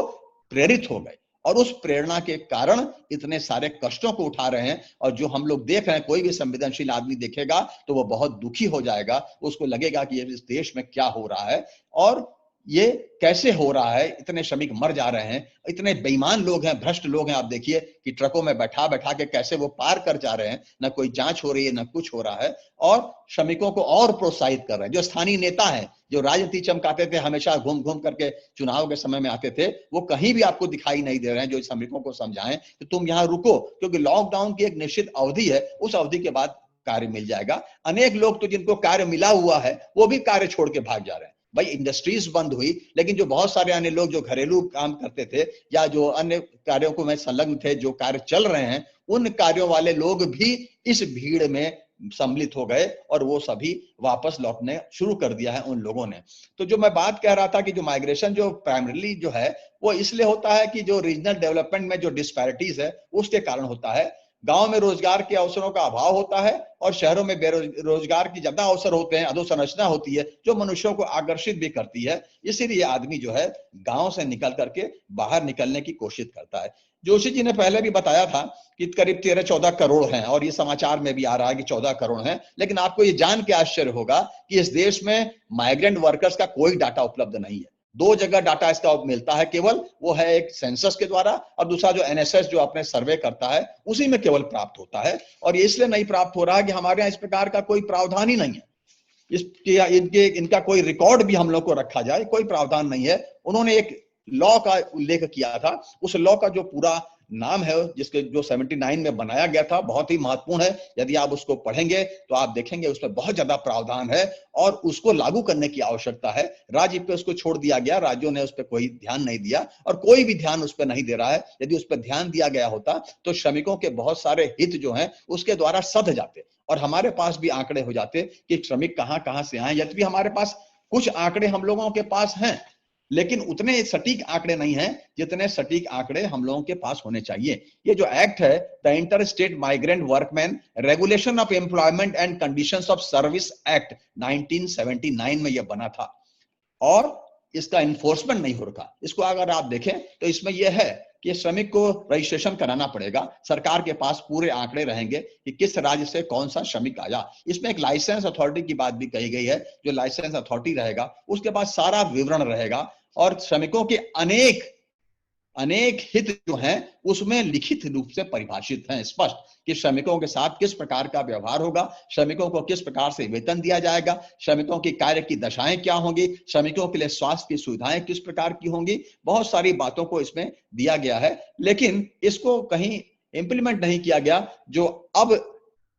प्रेरित हो गए और उस प्रेरणा के कारण इतने सारे कष्टों को उठा रहे हैं। और जो हम लोग देख रहे हैं, कोई भी संवेदनशील आदमी देखेगा तो वो बहुत दुखी हो जाएगा, उसको लगेगा कि इस देश में क्या हो रहा है और ये कैसे हो रहा है, इतने श्रमिक मर जा रहे हैं, इतने बेईमान लोग हैं, भ्रष्ट लोग हैं। आप देखिए कि ट्रकों में बैठा बैठा के कैसे वो पार कर जा रहे हैं, ना कोई जांच हो रही है, ना कुछ हो रहा है, और श्रमिकों को और प्रोत्साहित कर रहे हैं। जो स्थानीय नेता हैं, जो राजनीति चमकाते थे, हमेशा घूम घूम करके चुनाव के समय में आते थे, वो कहीं भी आपको दिखाई नहीं दे रहे हैं जो श्रमिकों को समझाएं कि तुम यहाँ रुको, क्योंकि लॉकडाउन की एक निश्चित अवधि है, उस अवधि के बाद कार्य मिल जाएगा। अनेक लोग तो जिनको कार्य मिला हुआ है वो भी कार्य छोड़ के भाग जा रहे हैं। भाई इंडस्ट्रीज बंद हुई, लेकिन जो बहुत सारे अन्य लोग जो घरेलू काम करते थे या जो अन्य कार्यों को में संलग्न थे, जो कार्य चल रहे हैं, उन कार्यों वाले लोग भी इस भीड़ में सम्मिलित हो गए और वो सभी वापस लौटने शुरू कर दिया है उन लोगों ने। तो जो मैं बात कह रहा था कि जो माइग्रेशन जो प्राइमरीली जो है वो इसलिए होता है कि जो रीजनल डेवलपमेंट में जो डिस्पैरिटीज है उसके कारण होता है। गांव में रोजगार के अवसरों का अभाव होता है और शहरों में बेरोजगार की ज्यादा अवसर होते हैं, अधोसंरचना होती है जो मनुष्यों को आकर्षित भी करती है। इसीलिए आदमी जो है गांव से निकल करके बाहर निकलने की कोशिश करता है। जोशी जी ने पहले भी बताया था कि करीब 13-14 करोड़ हैं और ये समाचार में भी आ रहा है कि 14 करोड़ हैं। लेकिन आपको ये जान के आश्चर्य होगा कि इस देश में माइग्रेंट वर्कर्स का कोई डाटा उपलब्ध नहीं है। 2 जगह डाटा इसका मिलता है केवल, वो है एक सेंसस के द्वारा और दूसरा जो एनएसएस जो अपने सर्वे करता है उसी में केवल प्राप्त होता है। और ये इसलिए नहीं प्राप्त हो रहा है कि हमारे यहाँ इस प्रकार का कोई प्रावधान ही नहीं है, इनका कोई रिकॉर्ड भी हम लोग को रखा जाए, कोई प्रावधान नहीं है। उन्होंने एक लॉ का उल्लेख किया था, उस लॉ का जो पूरा नाम है जिसके जो 79 में बनाया गया था, बहुत ही महत्वपूर्ण है। यदि आप उसको पढ़ेंगे तो आप देखेंगे उसमें बहुत ज्यादा प्रावधान है और उसको लागू करने की आवश्यकता है। राज्य पे उसको छोड़ दिया गया, राज्यों ने उस पर कोई ध्यान नहीं दिया और कोई भी ध्यान उस पर नहीं दे रहा है। यदि उस पर ध्यान दिया गया होता तो श्रमिकों के बहुत सारे हित जो हैं उसके द्वारा सध जाते और हमारे पास भी आंकड़े हो जाते कि श्रमिक कहां कहां से आए। यदि हमारे पास कुछ आंकड़े हम लोगों के पास हैं, लेकिन उतने सटीक आंकड़े नहीं हैं जितने सटीक आंकड़े हम लोगों के पास होने चाहिए। ये जो एक्ट है, the inter state migrant workman regulation of employment and conditions of service act 1979 में यह बना था और इसका इन्फोर्समेंट नहीं हो रखा। इसको अगर आप देखें तो इसमें यह है कि श्रमिक को रजिस्ट्रेशन कराना पड़ेगा, सरकार के पास पूरे आंकड़े रहेंगे कि किस राज्य से कौन सा श्रमिक आया। इसमें एक लाइसेंस अथॉरिटी की बात भी कही गई है, जो लाइसेंस अथॉरिटी रहेगा उसके पास सारा विवरण रहेगा और श्रमिकों के अनेक हित जो हैं उसमें लिखित रूप से परिभाषित हैं स्पष्ट कि श्रमिकों के साथ किस प्रकार का व्यवहार होगा, श्रमिकों को किस प्रकार से वेतन दिया जाएगा, श्रमिकों की कार्य की दशाएं क्या होंगी, श्रमिकों के लिए स्वास्थ्य की सुविधाएं किस प्रकार की होंगी। बहुत सारी बातों को इसमें दिया गया है, लेकिन इसको कहीं इंप्लीमेंट नहीं किया गया। जो अब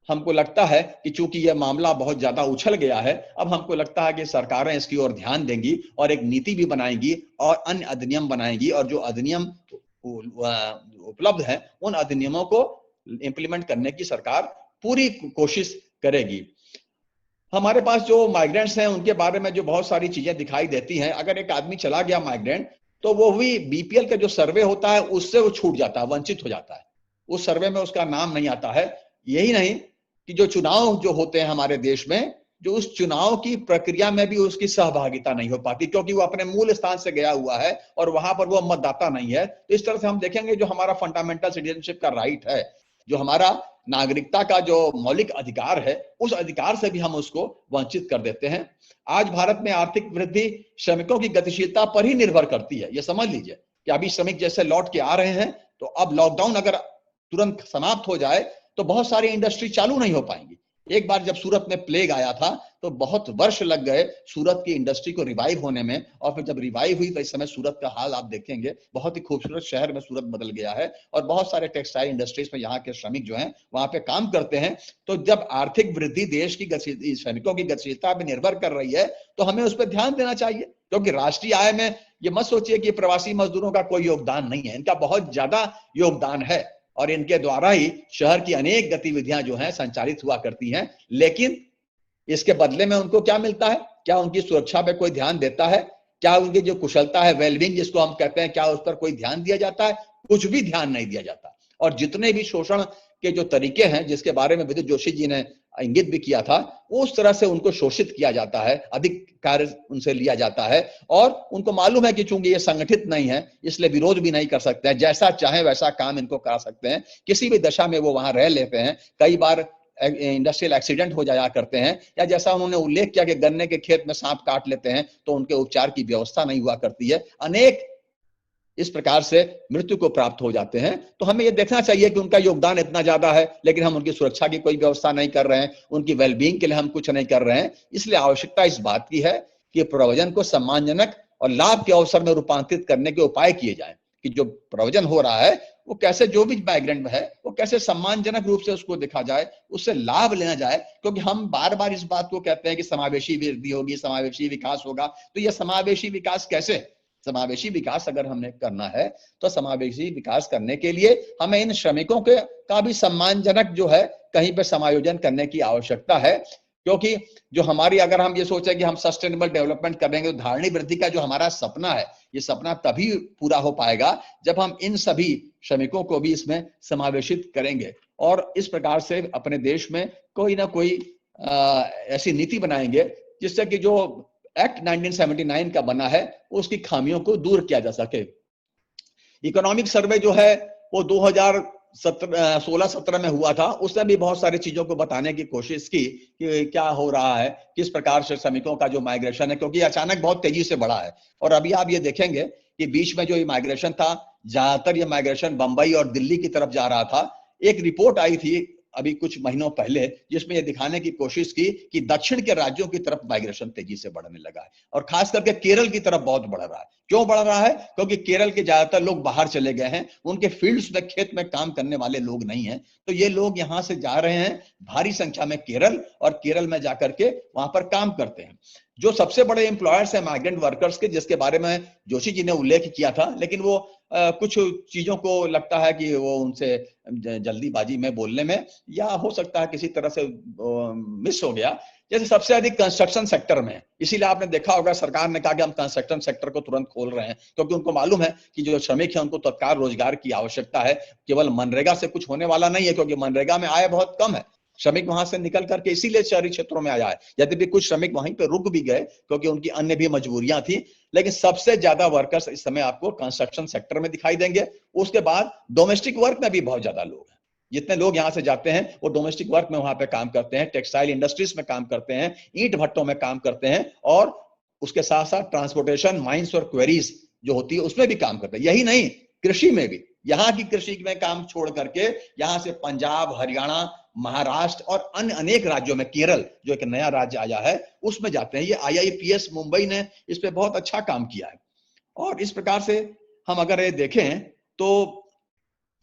हमको लगता है कि चूंकि यह मामला बहुत ज्यादा उछल गया है, अब हमको लगता है कि सरकारें इसकी ओर ध्यान देंगी और एक नीति भी बनाएंगी और अन्य अधिनियम बनाएंगी और जो अधिनियम उपलब्ध है उन अधिनियमों को इंप्लीमेंट करने की सरकार पूरी कोशिश करेगी। हमारे पास जो माइग्रेंट्स हैं उनके बारे में जो बहुत सारी चीजें दिखाई देती हैं, अगर एक आदमी चला गया माइग्रेंट तो वो भी बीपीएल का जो सर्वे होता है उससे वो छूट जाता है, वंचित हो जाता है, उस सर्वे में उसका नाम नहीं आता है। यही नहीं कि जो चुनाव जो होते हैं हमारे देश में, जो उस चुनाव की प्रक्रिया में भी उसकी सहभागिता नहीं हो पाती क्योंकि वो अपने मूल स्थान से गया हुआ है और वहां पर वो मतदाता नहीं है। तो इस तरह से हम देखेंगे जो हमारा फंडामेंटल सिटीजनशिप का राइट है, जो हमारा नागरिकता का जो मौलिक अधिकार है, उस अधिकार से भी हम उसको वंचित कर देते हैं। आज भारत में आर्थिक वृद्धि श्रमिकों की गतिशीलता पर ही निर्भर करती है। ये समझ लीजिए कि अभी श्रमिक जैसे लौट के आ रहे हैं तो अब लॉकडाउन अगर तुरंत समाप्त हो जाए तो बहुत सारी इंडस्ट्री चालू नहीं हो पाएंगी। एक बार जब सूरत में प्लेग आया था तो बहुत वर्ष लग गए सूरत की इंडस्ट्री को रिवाइव होने में, और फिर जब रिवाइव हुई तो इस समय सूरत का हाल आप देखेंगे, बहुत ही खूबसूरत शहर में सूरत बदल गया है और बहुत सारे टेक्सटाइल इंडस्ट्रीज में यहाँ के श्रमिक जो हैं वहां पे काम करते हैं। तो जब आर्थिक वृद्धि देश की श्रमिकों की गतिशीलता पर निर्भर कर रही है तो हमें उस पर ध्यान देना चाहिए, क्योंकि राष्ट्रीय आय में ये मत सोचिए कि प्रवासी मजदूरों का कोई योगदान नहीं है, इनका बहुत ज्यादा योगदान है और इनके द्वारा ही शहर की अनेक गतिविधियां जो हैं संचालित हुआ करती हैं। लेकिन इसके बदले में उनको क्या मिलता है? क्या उनकी सुरक्षा पे कोई ध्यान देता है? क्या उनकी जो कुशलता है, वेलबींग जिसको हम कहते हैं, क्या उस पर कोई ध्यान दिया जाता है? कुछ भी ध्यान नहीं दिया जाता। और जितने भी शोषण के जो तरीके हैं, जिसके बारे में विद्युत जोशी जी ने इंगित भी किया था, उस तरह से उनको शोषित किया जाता है, अधिक कार्य उनसे लिया जाता है और उनको मालूम है कि चूंकि ये संगठित नहीं है इसलिए विरोध भी नहीं कर सकते हैं, जैसा चाहे वैसा काम इनको करा सकते हैं, किसी भी दशा में वो वहां रह लेते हैं। कई बार इंडस्ट्रियल एक्सीडेंट हो जाया करते हैं, या जैसा उन्होंने उल्लेख किया कि गन्ने के खेत में सांप काट लेते हैं तो उनके उपचार की व्यवस्था नहीं हुआ करती है, अनेक इस प्रकार से मृत्यु को प्राप्त हो जाते हैं। तो हमें यह देखना चाहिए कि उनका योगदान इतना ज्यादा है लेकिन हम उनकी सुरक्षा की कोई व्यवस्था नहीं कर रहे हैं, उनकी वेलबींग के लिए हम कुछ नहीं कर रहे हैं। इसलिए आवश्यकता इस बात की है कि प्रव्रजन को सम्मानजनक और लाभ के अवसर में रूपांतरित करने के उपाय किए जाएं, कि जो प्रव्रजन हो रहा है वो कैसे, जो भी माइग्रेंट में है वो कैसे सम्मानजनक रूप से उसको देखा जाए, उससे लाभ लेना जाए। क्योंकि हम बार बार इस बात को कहते हैं कि समावेशी वृद्धि होगी, समावेशी विकास होगा, तो यह समावेशी विकास कैसे? समावेशी विकास अगर हमने करना है तो समावेशी विकास करने के लिए हमें इन श्रमिकों के का भी सम्मानजनक जो है कहीं पे समायोजन करने की आवश्यकता है। क्योंकि जो हमारी, अगर हम ये सोचें कि हम सस्टेनेबल डेवलपमेंट करेंगे तो धारणी वृद्धि का जो हमारा सपना है, ये सपना तभी पूरा हो पाएगा जब हम इन सभी श्रमिकों को भी इसमें समावेशित करेंगे और इस प्रकार से अपने देश में कोई ना कोई ऐसी नीति बनाएंगे जिससे कि जो एक्ट 1979 का बना है उसकी खामियों को दूर किया जा सके। इकोनॉमिक सर्वे जो है वो 2016-17 में हुआ था, उसने भी बहुत सारी चीजों को बताने की कोशिश की कि क्या हो रहा है, किस प्रकार से श्रमिकों का जो माइग्रेशन है, क्योंकि अचानक बहुत तेजी से बढ़ा है। और अभी आप ये देखेंगे कि बीच में जो ये माइग्रेशन था, ज्यादातर ये माइग्रेशन बंबई और दिल्ली की तरफ जा रहा था। एक रिपोर्ट आई थी अभी कुछ महीनों पहले जिसमें यह दिखाने की कोशिश की कि दक्षिण के राज्यों की तरफ माइग्रेशन तेजी से बढ़ने लगा है और खास करके केरल की तरफ बहुत बढ़ रहा है। क्यों बढ़ रहा है? क्योंकि केरल के ज्यादातर लोग बाहर चले गए हैं, उनके फील्ड्स में, खेत में काम करने वाले लोग नहीं हैं, तो ये लोग यहां से जा रहे हैं भारी संख्या में केरल, और केरल में जाकर के वहां पर काम करते हैं। जो सबसे बड़े एम्प्लॉयर्स हैं माइग्रेंट वर्कर्स के, जिसके बारे में जोशी जी ने उल्लेख किया था, लेकिन वो कुछ चीजों को लगता है कि वो उनसे जल्दीबाजी में बोलने में, या हो सकता है किसी तरह से मिस हो गया। जैसे सबसे अधिक कंस्ट्रक्शन सेक्टर में, इसीलिए आपने देखा होगा सरकार ने कहा कि हम कंस्ट्रक्शन सेक्टर को तुरंत खोल रहे हैं, क्योंकि उनको मालूम है कि जो श्रमिक है उनको तत्काल रोजगार की आवश्यकता है। केवल मनरेगा से कुछ होने वाला नहीं है, क्योंकि मनरेगा में आय बहुत कम है, श्रमिक वहां से निकल करके इसीलिए शहरी क्षेत्रों में आया है। यद्यपि कुछ श्रमिक वहीं पे रुक भी गए क्योंकि उनकी अन्य भी मजबूरियां थी, लेकिन सबसे ज्यादा वर्कर्स इस समय आपको कंस्ट्रक्शन सेक्टर में दिखाई देंगे। उसके बाद डोमेस्टिक वर्क में भी बहुत ज्यादा लोग हैं। जितने लोग यहां से जाते हैं वो डोमेस्टिक वर्क में वहां पे काम करते हैं, टेक्सटाइल इंडस्ट्रीज में काम करते हैं, ईंट भट्टों में काम करते हैं, और उसके साथ साथ ट्रांसपोर्टेशन, माइंस और क्वेरीज जो होती है उसमें भी काम करते हैं। यही नहीं, कृषि में भी, यहाँ की कृषि में काम छोड़ करके यहाँ से पंजाब, हरियाणा, महाराष्ट्र और अन्य अनेक राज्यों में, केरल जो एक नया राज्य आया है उसमें जाते हैं। ये IIPS मुंबई ने इस पे बहुत अच्छा काम किया है। और इस प्रकार से हम अगर ये देखें तो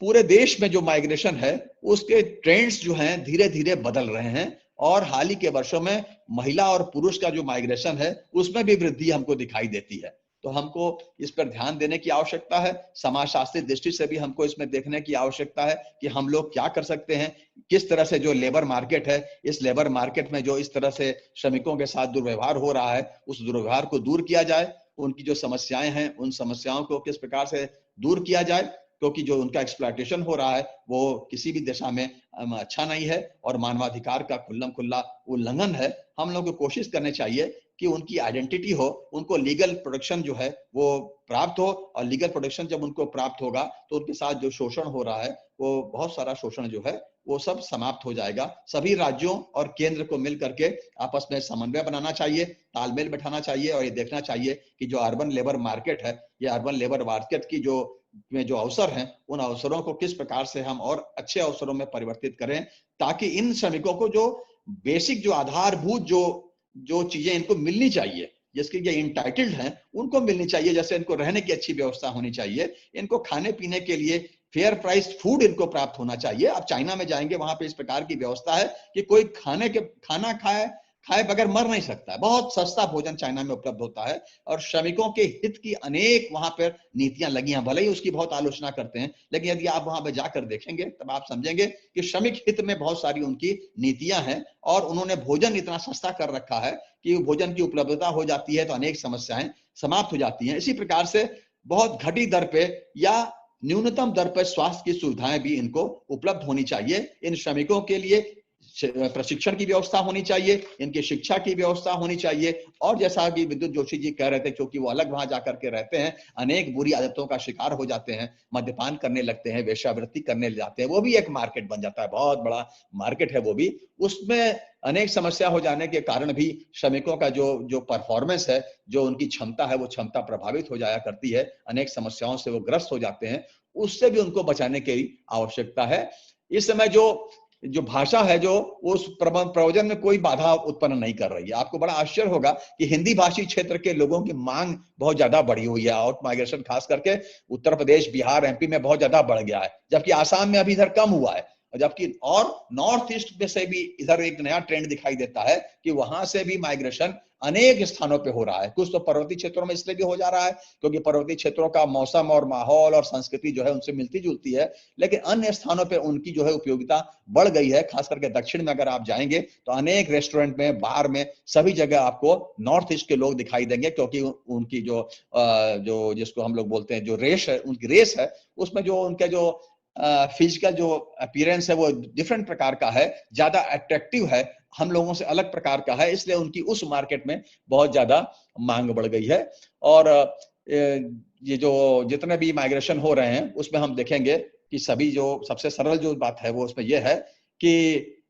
पूरे देश में जो माइग्रेशन है उसके ट्रेंड्स जो हैं धीरे धीरे बदल रहे हैं, और हाल ही के वर्षों में महिला और पुरुष का जो माइग्रेशन है उसमें भी वृद्धि हमको दिखाई देती है। तो हमको इस पर ध्यान देने की आवश्यकता है। समाजशास्त्री दृष्टि से भी हमको इसमें देखने की आवश्यकता है कि हम लोग क्या कर सकते हैं, किस तरह से जो लेबर मार्केट है, इस लेबर मार्केट में जो इस तरह से श्रमिकों के साथ दुर्व्यवहार हो रहा है उस दुर्व्यवहार को दूर किया जाए, उनकी जो समस्याएं हैं उन समस्याओं को किस प्रकार से दूर किया जाए, क्योंकि जो उनका एक्सप्लॉयटेशन हो रहा है वो किसी भी दिशा में अच्छा नहीं है और मानवाधिकार का खुल्लम खुल्ला उल्लंघन है। हम लोग को कोशिश करनी चाहिए कि उनकी आइडेंटिटी हो, उनको लीगल प्रोटेक्शन जो है वो प्राप्त हो, और लीगल प्रोटेक्शन जब उनको प्राप्त होगा तो उनके साथ जो शोषण हो रहा है, वो बहुत सारा शोषण जो है वो सब समाप्त हो जाएगा। सभी राज्यों और केंद्र को मिल करके आपस में समन्वय बनाना चाहिए, तालमेल बैठाना चाहिए, और ये देखना चाहिए कि जो अर्बन लेबर मार्केट है, ये अर्बन लेबर मार्केट की जो अवसर हैं, उन अवसरों को किस प्रकार से हम और अच्छे अवसरों में परिवर्तित करें, ताकि इन श्रमिकों को जो बेसिक जो आधारभूत जो चीजें इनको मिलनी चाहिए, जिसके ये इंटाइटल्ड हैं, उनको मिलनी चाहिए। जैसे इनको रहने की अच्छी व्यवस्था होनी चाहिए, इनको खाने पीने के लिए फेयर प्राइस फूड इनको प्राप्त होना चाहिए। आप चाइना में जाएंगे, वहां पे इस प्रकार की व्यवस्था है कि कोई खाना खाए बगैर मर नहीं सकता है। बहुत सस्ता भोजन चाइना में उपलब्ध होता है और श्रमिकों के हित की अनेक वहां पर नीतियां लगी हैं। भले ही उसकी बहुत आलोचना करते हैं, लेकिन यदि आप वहां पर जाकर देखेंगे तब आप समझेंगे कि श्रमिक हित में बहुत सारी उनकी नीतियां हैं और उन्होंने भोजन इतना सस्ता कर रखा है कि भोजन की उपलब्धता हो जाती है तो अनेक समस्याएं समाप्त हो जाती हैं। इसी प्रकार से बहुत घटी दर पे या न्यूनतम दर पर स्वास्थ्य की सुविधाएं भी इनको उपलब्ध होनी चाहिए। इन श्रमिकों के लिए प्रशिक्षण की व्यवस्था होनी चाहिए, इनकी शिक्षा की व्यवस्था होनी चाहिए। और जैसा कि विद्युत जोशी जी कह रहे थे, क्योंकि वो अलग वहां जाकर के रहते हैं, अनेक बुरी आदतों का शिकार हो जाते हैं, मद्यपान करने लगते हैं, वेश्यावृत्ति करने जाते हैं, वो भी एक मार्केट बन जाता है, बहुत बड़ा मार्केट है वो भी। उसमें अनेक समस्या हो जाने के कारण भी श्रमिकों का जो परफॉर्मेंस है, जो उनकी क्षमता है, वो क्षमता प्रभावित हो जाया करती है, अनेक समस्याओं से वो ग्रस्त हो जाते हैं। उससे भी उनको बचाने की आवश्यकता है। इस समय जो भाषा है, जो उस प्रयोजन में कोई बाधा उत्पन्न नहीं कर रही है। आपको बड़ा आश्चर्य होगा कि हिंदी भाषी क्षेत्र के लोगों की मांग बहुत ज्यादा बढ़ी हुई है। आउट माइग्रेशन खास करके उत्तर प्रदेश, बिहार, एमपी में बहुत ज्यादा बढ़ गया है, जबकि आसाम में अभी इधर कम हुआ है। जबकि और नॉर्थ ईस्ट में से भी इधर एक नया ट्रेंड दिखाई देता है कि वहां से भी माइग्रेशन अनेक स्थानों पे हो रहा है। कुछ तो पर्वतीय क्षेत्रों में इसलिए भी हो जा रहा है क्योंकि पर्वतीय क्षेत्रों का मौसम और माहौल और संस्कृति जो है उनसे मिलती जुलती है, लेकिन अन्य स्थानों पे उनकी जो है उपयोगिता बढ़ गई है। खास करके दक्षिण में अगर आप जाएंगे तो अनेक रेस्टोरेंट में, बार में, सभी जगह आपको नॉर्थ ईस्ट के लोग दिखाई देंगे, क्योंकि उनकी जो जिसको हम लोग बोलते हैं जो रेस है, उनकी रेस है, उसमें जो उनके जो फिजिकल जो अपीयरेंस है वो डिफरेंट प्रकार का है, ज्यादा अट्रैक्टिव है, हम लोगों से अलग प्रकार का है, इसलिए उनकी उस मार्केट में बहुत ज्यादा मांग बढ़ गई है। और ये जो जितने भी माइग्रेशन हो रहे हैं उसमें हम देखेंगे कि सभी जो सबसे सरल जो बात है वो उसमें ये है कि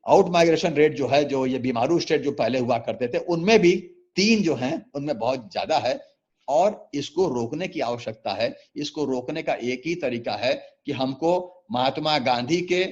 आउट माइग्रेशन रेट जो है, जो ये बीमारू स्टेट जो पहले हुआ करते थे, उनमें भी 3 जो हैं उनमें बहुत ज्यादा है और इसको रोकने की आवश्यकता है। इसको रोकने का एक ही तरीका है कि हमको महात्मा गांधी के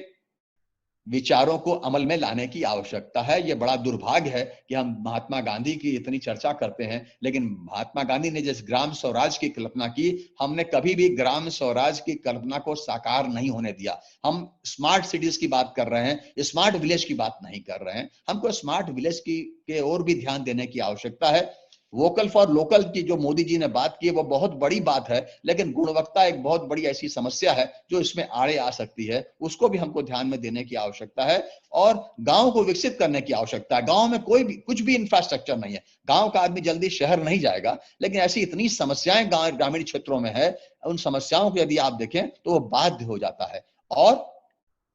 विचारों को अमल में लाने की आवश्यकता है। यह बड़ा दुर्भाग्य है कि हम महात्मा गांधी की इतनी चर्चा करते हैं, लेकिन महात्मा गांधी ने जिस ग्राम स्वराज की कल्पना की, हमने कभी भी ग्राम स्वराज की कल्पना को साकार नहीं होने दिया। हम स्मार्ट सिटीज की बात कर रहे हैं, स्मार्ट विलेज की बात नहीं कर रहे हैं। हमको स्मार्ट विलेज के ओर भी ध्यान देने की आवश्यकता है। वोकल फॉर लोकल की जो मोदी जी ने बात की है वो बहुत बड़ी बात है, लेकिन गुणवत्ता एक बहुत बड़ी ऐसी समस्या है जो इसमें आड़े आ सकती है, उसको भी हमको ध्यान में देने की आवश्यकता है। और गांव को विकसित करने की आवश्यकता है। गांव में कुछ भी इंफ्रास्ट्रक्चर नहीं है, गांव का आदमी जल्दी शहर नहीं जाएगा, लेकिन ऐसी इतनी समस्याएं ग्रामीण क्षेत्रों में है, उन समस्याओं को यदि आप देखें तो वो बाध्य हो जाता है। और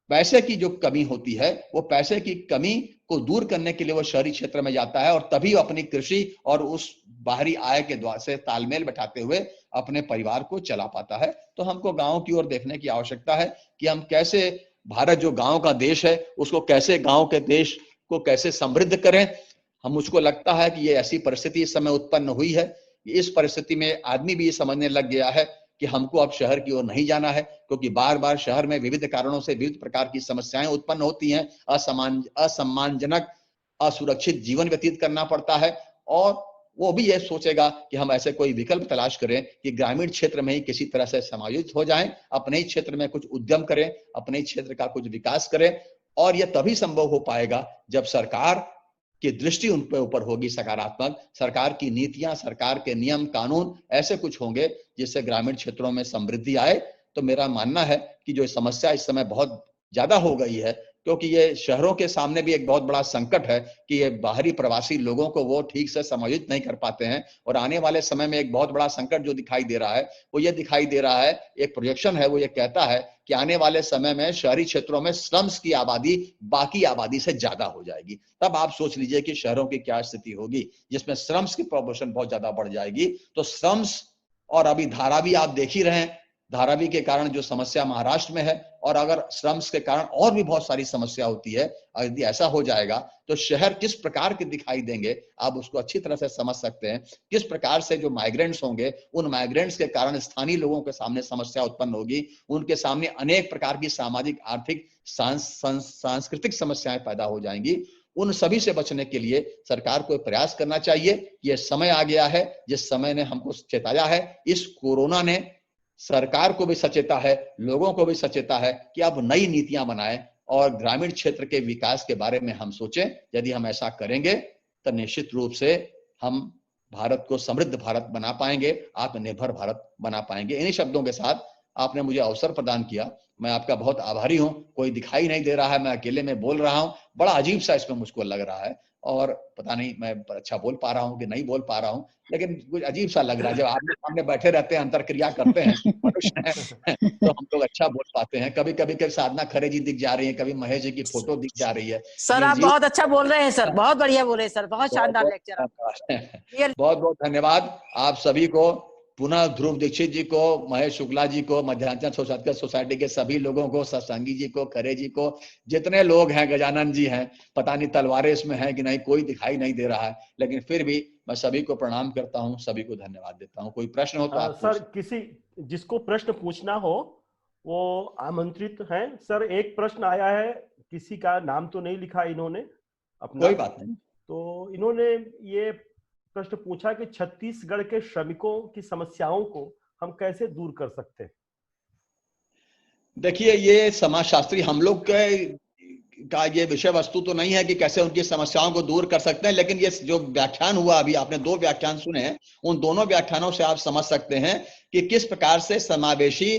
पैसे की जो कमी होती है, वो पैसे की कमी को दूर करने के लिए वो शहरी क्षेत्र में जाता है और तभी अपनी कृषि और उस बाहरी आय के द्वारा से तालमेल बैठाते हुए अपने परिवार को चला पाता है। तो हमको गांव की ओर देखने की आवश्यकता है कि हम कैसे भारत जो गांव का देश है उसको कैसे, गांव के देश को कैसे समृद्ध करें। हम मुझको लगता है कि ये ऐसी परिस्थिति इस समय उत्पन्न हुई है, इस परिस्थिति में आदमी भी ये समझने लग गया है कि हमको अब शहर की ओर नहीं जाना है, क्योंकि बार बार शहर में विविध कारणों से विविध प्रकार की समस्याएं उत्पन्न होती हैं। असम्मानजनक, असुरक्षित जीवन व्यतीत करना पड़ता है। और वो भी ये सोचेगा कि हम ऐसे कोई विकल्प तलाश करें कि ग्रामीण क्षेत्र में ही किसी तरह से समायोजित हो जाएं, अपने ही क्षेत्र में कुछ उद्यम करें, अपने ही क्षेत्र का कुछ विकास करें। और यह तभी संभव हो पाएगा जब सरकार की दृष्टि उन पे ऊपर होगी सकारात्मक, सरकार की नीतियां, सरकार के नियम कानून ऐसे कुछ होंगे जिससे ग्रामीण क्षेत्रों में समृद्धि आए। तो मेरा मानना है कि जो समस्या इस समय बहुत ज्यादा हो गई है, क्योंकि ये शहरों के सामने भी एक बहुत बड़ा संकट है कि ये बाहरी प्रवासी लोगों को वो ठीक से समायोजित नहीं कर पाते हैं। और आने वाले समय में एक बहुत बड़ा संकट जो दिखाई दे रहा है वो ये दिखाई दे रहा है, एक प्रोजेक्शन है, वो ये कहता है कि आने वाले समय में शहरी क्षेत्रों में स्लम्स की आबादी बाकी आबादी से ज्यादा हो जाएगी। तब आप सोच लीजिए कि शहरों की क्या स्थिति होगी, जिसमें स्लम्स की प्रोपोर्शन बहुत ज्यादा बढ़ जाएगी। तो स्लम्स, और अभी धारावी आप देख ही रहे हैं, धारावी के कारण जो समस्या महाराष्ट्र में है, और अगर स्लम्स के कारण और भी बहुत सारी समस्या होती है, यदि ऐसा हो जाएगा तो शहर किस प्रकार के दिखाई देंगे आप उसको अच्छी तरह से समझ सकते हैं। किस प्रकार से जो माइग्रेंट्स होंगे, उन माइग्रेंट्स के कारण स्थानीय लोगों के सामने समस्या उत्पन्न होगी, उनके सामने अनेक प्रकार की सामाजिक, आर्थिक, सांस्कृतिक समस्याएं पैदा हो जाएंगी। उन सभी से बचने के लिए सरकार को प्रयास करना चाहिए कि यह समय आ गया है जिस समय ने हमको चेताया है। इस कोरोना ने सरकार को भी सचेता है, लोगों को भी सचेता है कि अब नई नीतियां बनाएं और ग्रामीण क्षेत्र के विकास के बारे में हम सोचें। यदि हम ऐसा करेंगे तो निश्चित रूप से हम भारत को समृद्ध भारत बना पाएंगे, आत्मनिर्भर भारत बना पाएंगे। इन्हीं शब्दों के साथ आपने मुझे अवसर प्रदान किया, मैं आपका बहुत आभारी हूं। कोई दिखाई नहीं दे रहा है, मैं अकेले में बोल रहा हूं, बड़ा अजीब सा इसमें मुझको लग रहा है और पता नहीं मैं अच्छा बोल पा रहा हूं कि नहीं बोल पा रहा हूं, लेकिन कुछ अजीब सा लग रहा है। जब आपके सामने बैठे रहते हैं, अंतरक्रिया करते हैं, मनुष्य हैं, तो हम लोग अच्छा बोल पाते हैं। कभी कभी कभी साधना खरे जी दिख जा रही है, कभी महेश जी की फोटो दिख जा रही है। सर आप बहुत अच्छा बोल रहे हैं सर, बहुत बढ़िया बोले सर, बहुत शानदार लेक्चर। बहुत बहुत धन्यवाद आप सभी को, पुनः ध्रुव दीक्षित जी को, महेश शुक्ला जी को, मध्यांचल सोसाइटी के सभी लोगों को, सत्संगी जी को, खरे जी को, जितने लोग हैं, गजानन जी हैं, पता नहीं तलवारें इसमें हैं कि नहीं, कोई दिखाई नहीं दे रहा है, लेकिन फिर भी मैं सभी को प्रणाम करता हूं, सभी को धन्यवाद देता हूं। कोई प्रश्न हो तो आप सर किसी जिसको प्रश्न पूछना हो वो आमंत्रित हैं। सर एक प्रश्न आया है, किसी का नाम तो नहीं लिखा इन्होंने अपना, कोई बात नहीं। तो इन्होंने ये प्रश्न पूछा कि छत्तीसगढ़ के श्रमिकों की समस्याओं को हम कैसे दूर कर सकते हैं। देखिए, ये समाजशास्त्री हम लोग का ये विषय वस्तु तो नहीं है कि कैसे उनकी समस्याओं को दूर कर सकते हैं, लेकिन ये जो व्याख्यान हुआ, अभी आपने 2 व्याख्यान सुने हैं, उन दोनों व्याख्यानों से आप समझ सकते हैं कि किस प्रकार से समावेशी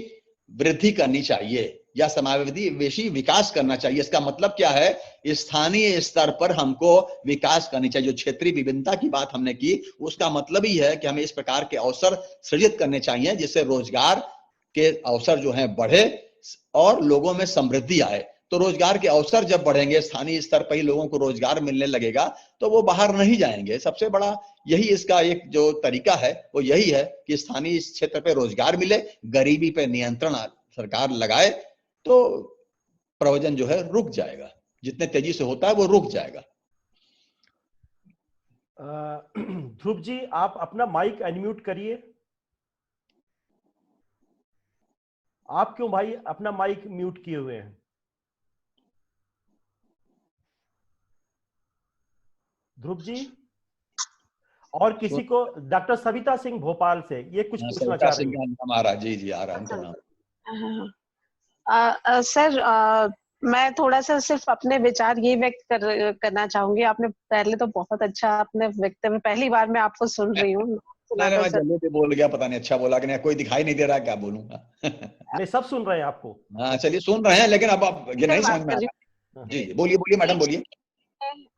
वृद्धि करनी चाहिए या समावेशी विकास करना चाहिए। इसका मतलब क्या है, स्थानीय स्तर पर हमको विकास करनी चाहिए। जो क्षेत्रीय विभिन्नता की बात हमने की, उसका मतलब ही है कि हमें इस प्रकार के अवसर सृजित करने चाहिए जिससे रोजगार के अवसर जो हैं बढ़े और लोगों में समृद्धि आए। तो रोजगार के अवसर जब बढ़ेंगे, स्थानीय स्तर पर ही लोगों को रोजगार मिलने लगेगा, तो वो बाहर नहीं जाएंगे। सबसे बड़ा यही इसका एक जो तरीका है वो यही है कि स्थानीय क्षेत्र पे रोजगार मिले, गरीबी पे नियंत्रण सरकार लगाए, तो प्रवचन जो है रुक जाएगा, जितने तेजी से होता है वो रुक जाएगा। ध्रुव जी आप अपना माइक अनम्यूट करिए। आप क्यों भाई अपना माइक म्यूट किए हुए हैं? ध्रुव जी, और किसी को, डॉक्टर सविता सिंह भोपाल से ये कुछ पूछना चाह रही हैं। हमारा जी आ रहा है नाम। सर मैं थोड़ा सा सिर्फ अपने विचार ये व्यक्त करना चाहूंगी। आपने पहले तो बहुत अच्छा अपने वक्तव्य, पहली बार मैं आपको सुन रही हूँ। मैं जल्दी से बोल गया, पता नहीं अच्छा बोला कि नहीं, कोई दिखाई नहीं दे रहा, क्या बोलूंगा। नहीं, सब सुन रहे हैं आपको। हाँ चलिए, सुन रहे हैं, लेकिन अब आप ये नहीं समझ में आ रहा। जी बोलिए मैडम बोलिए।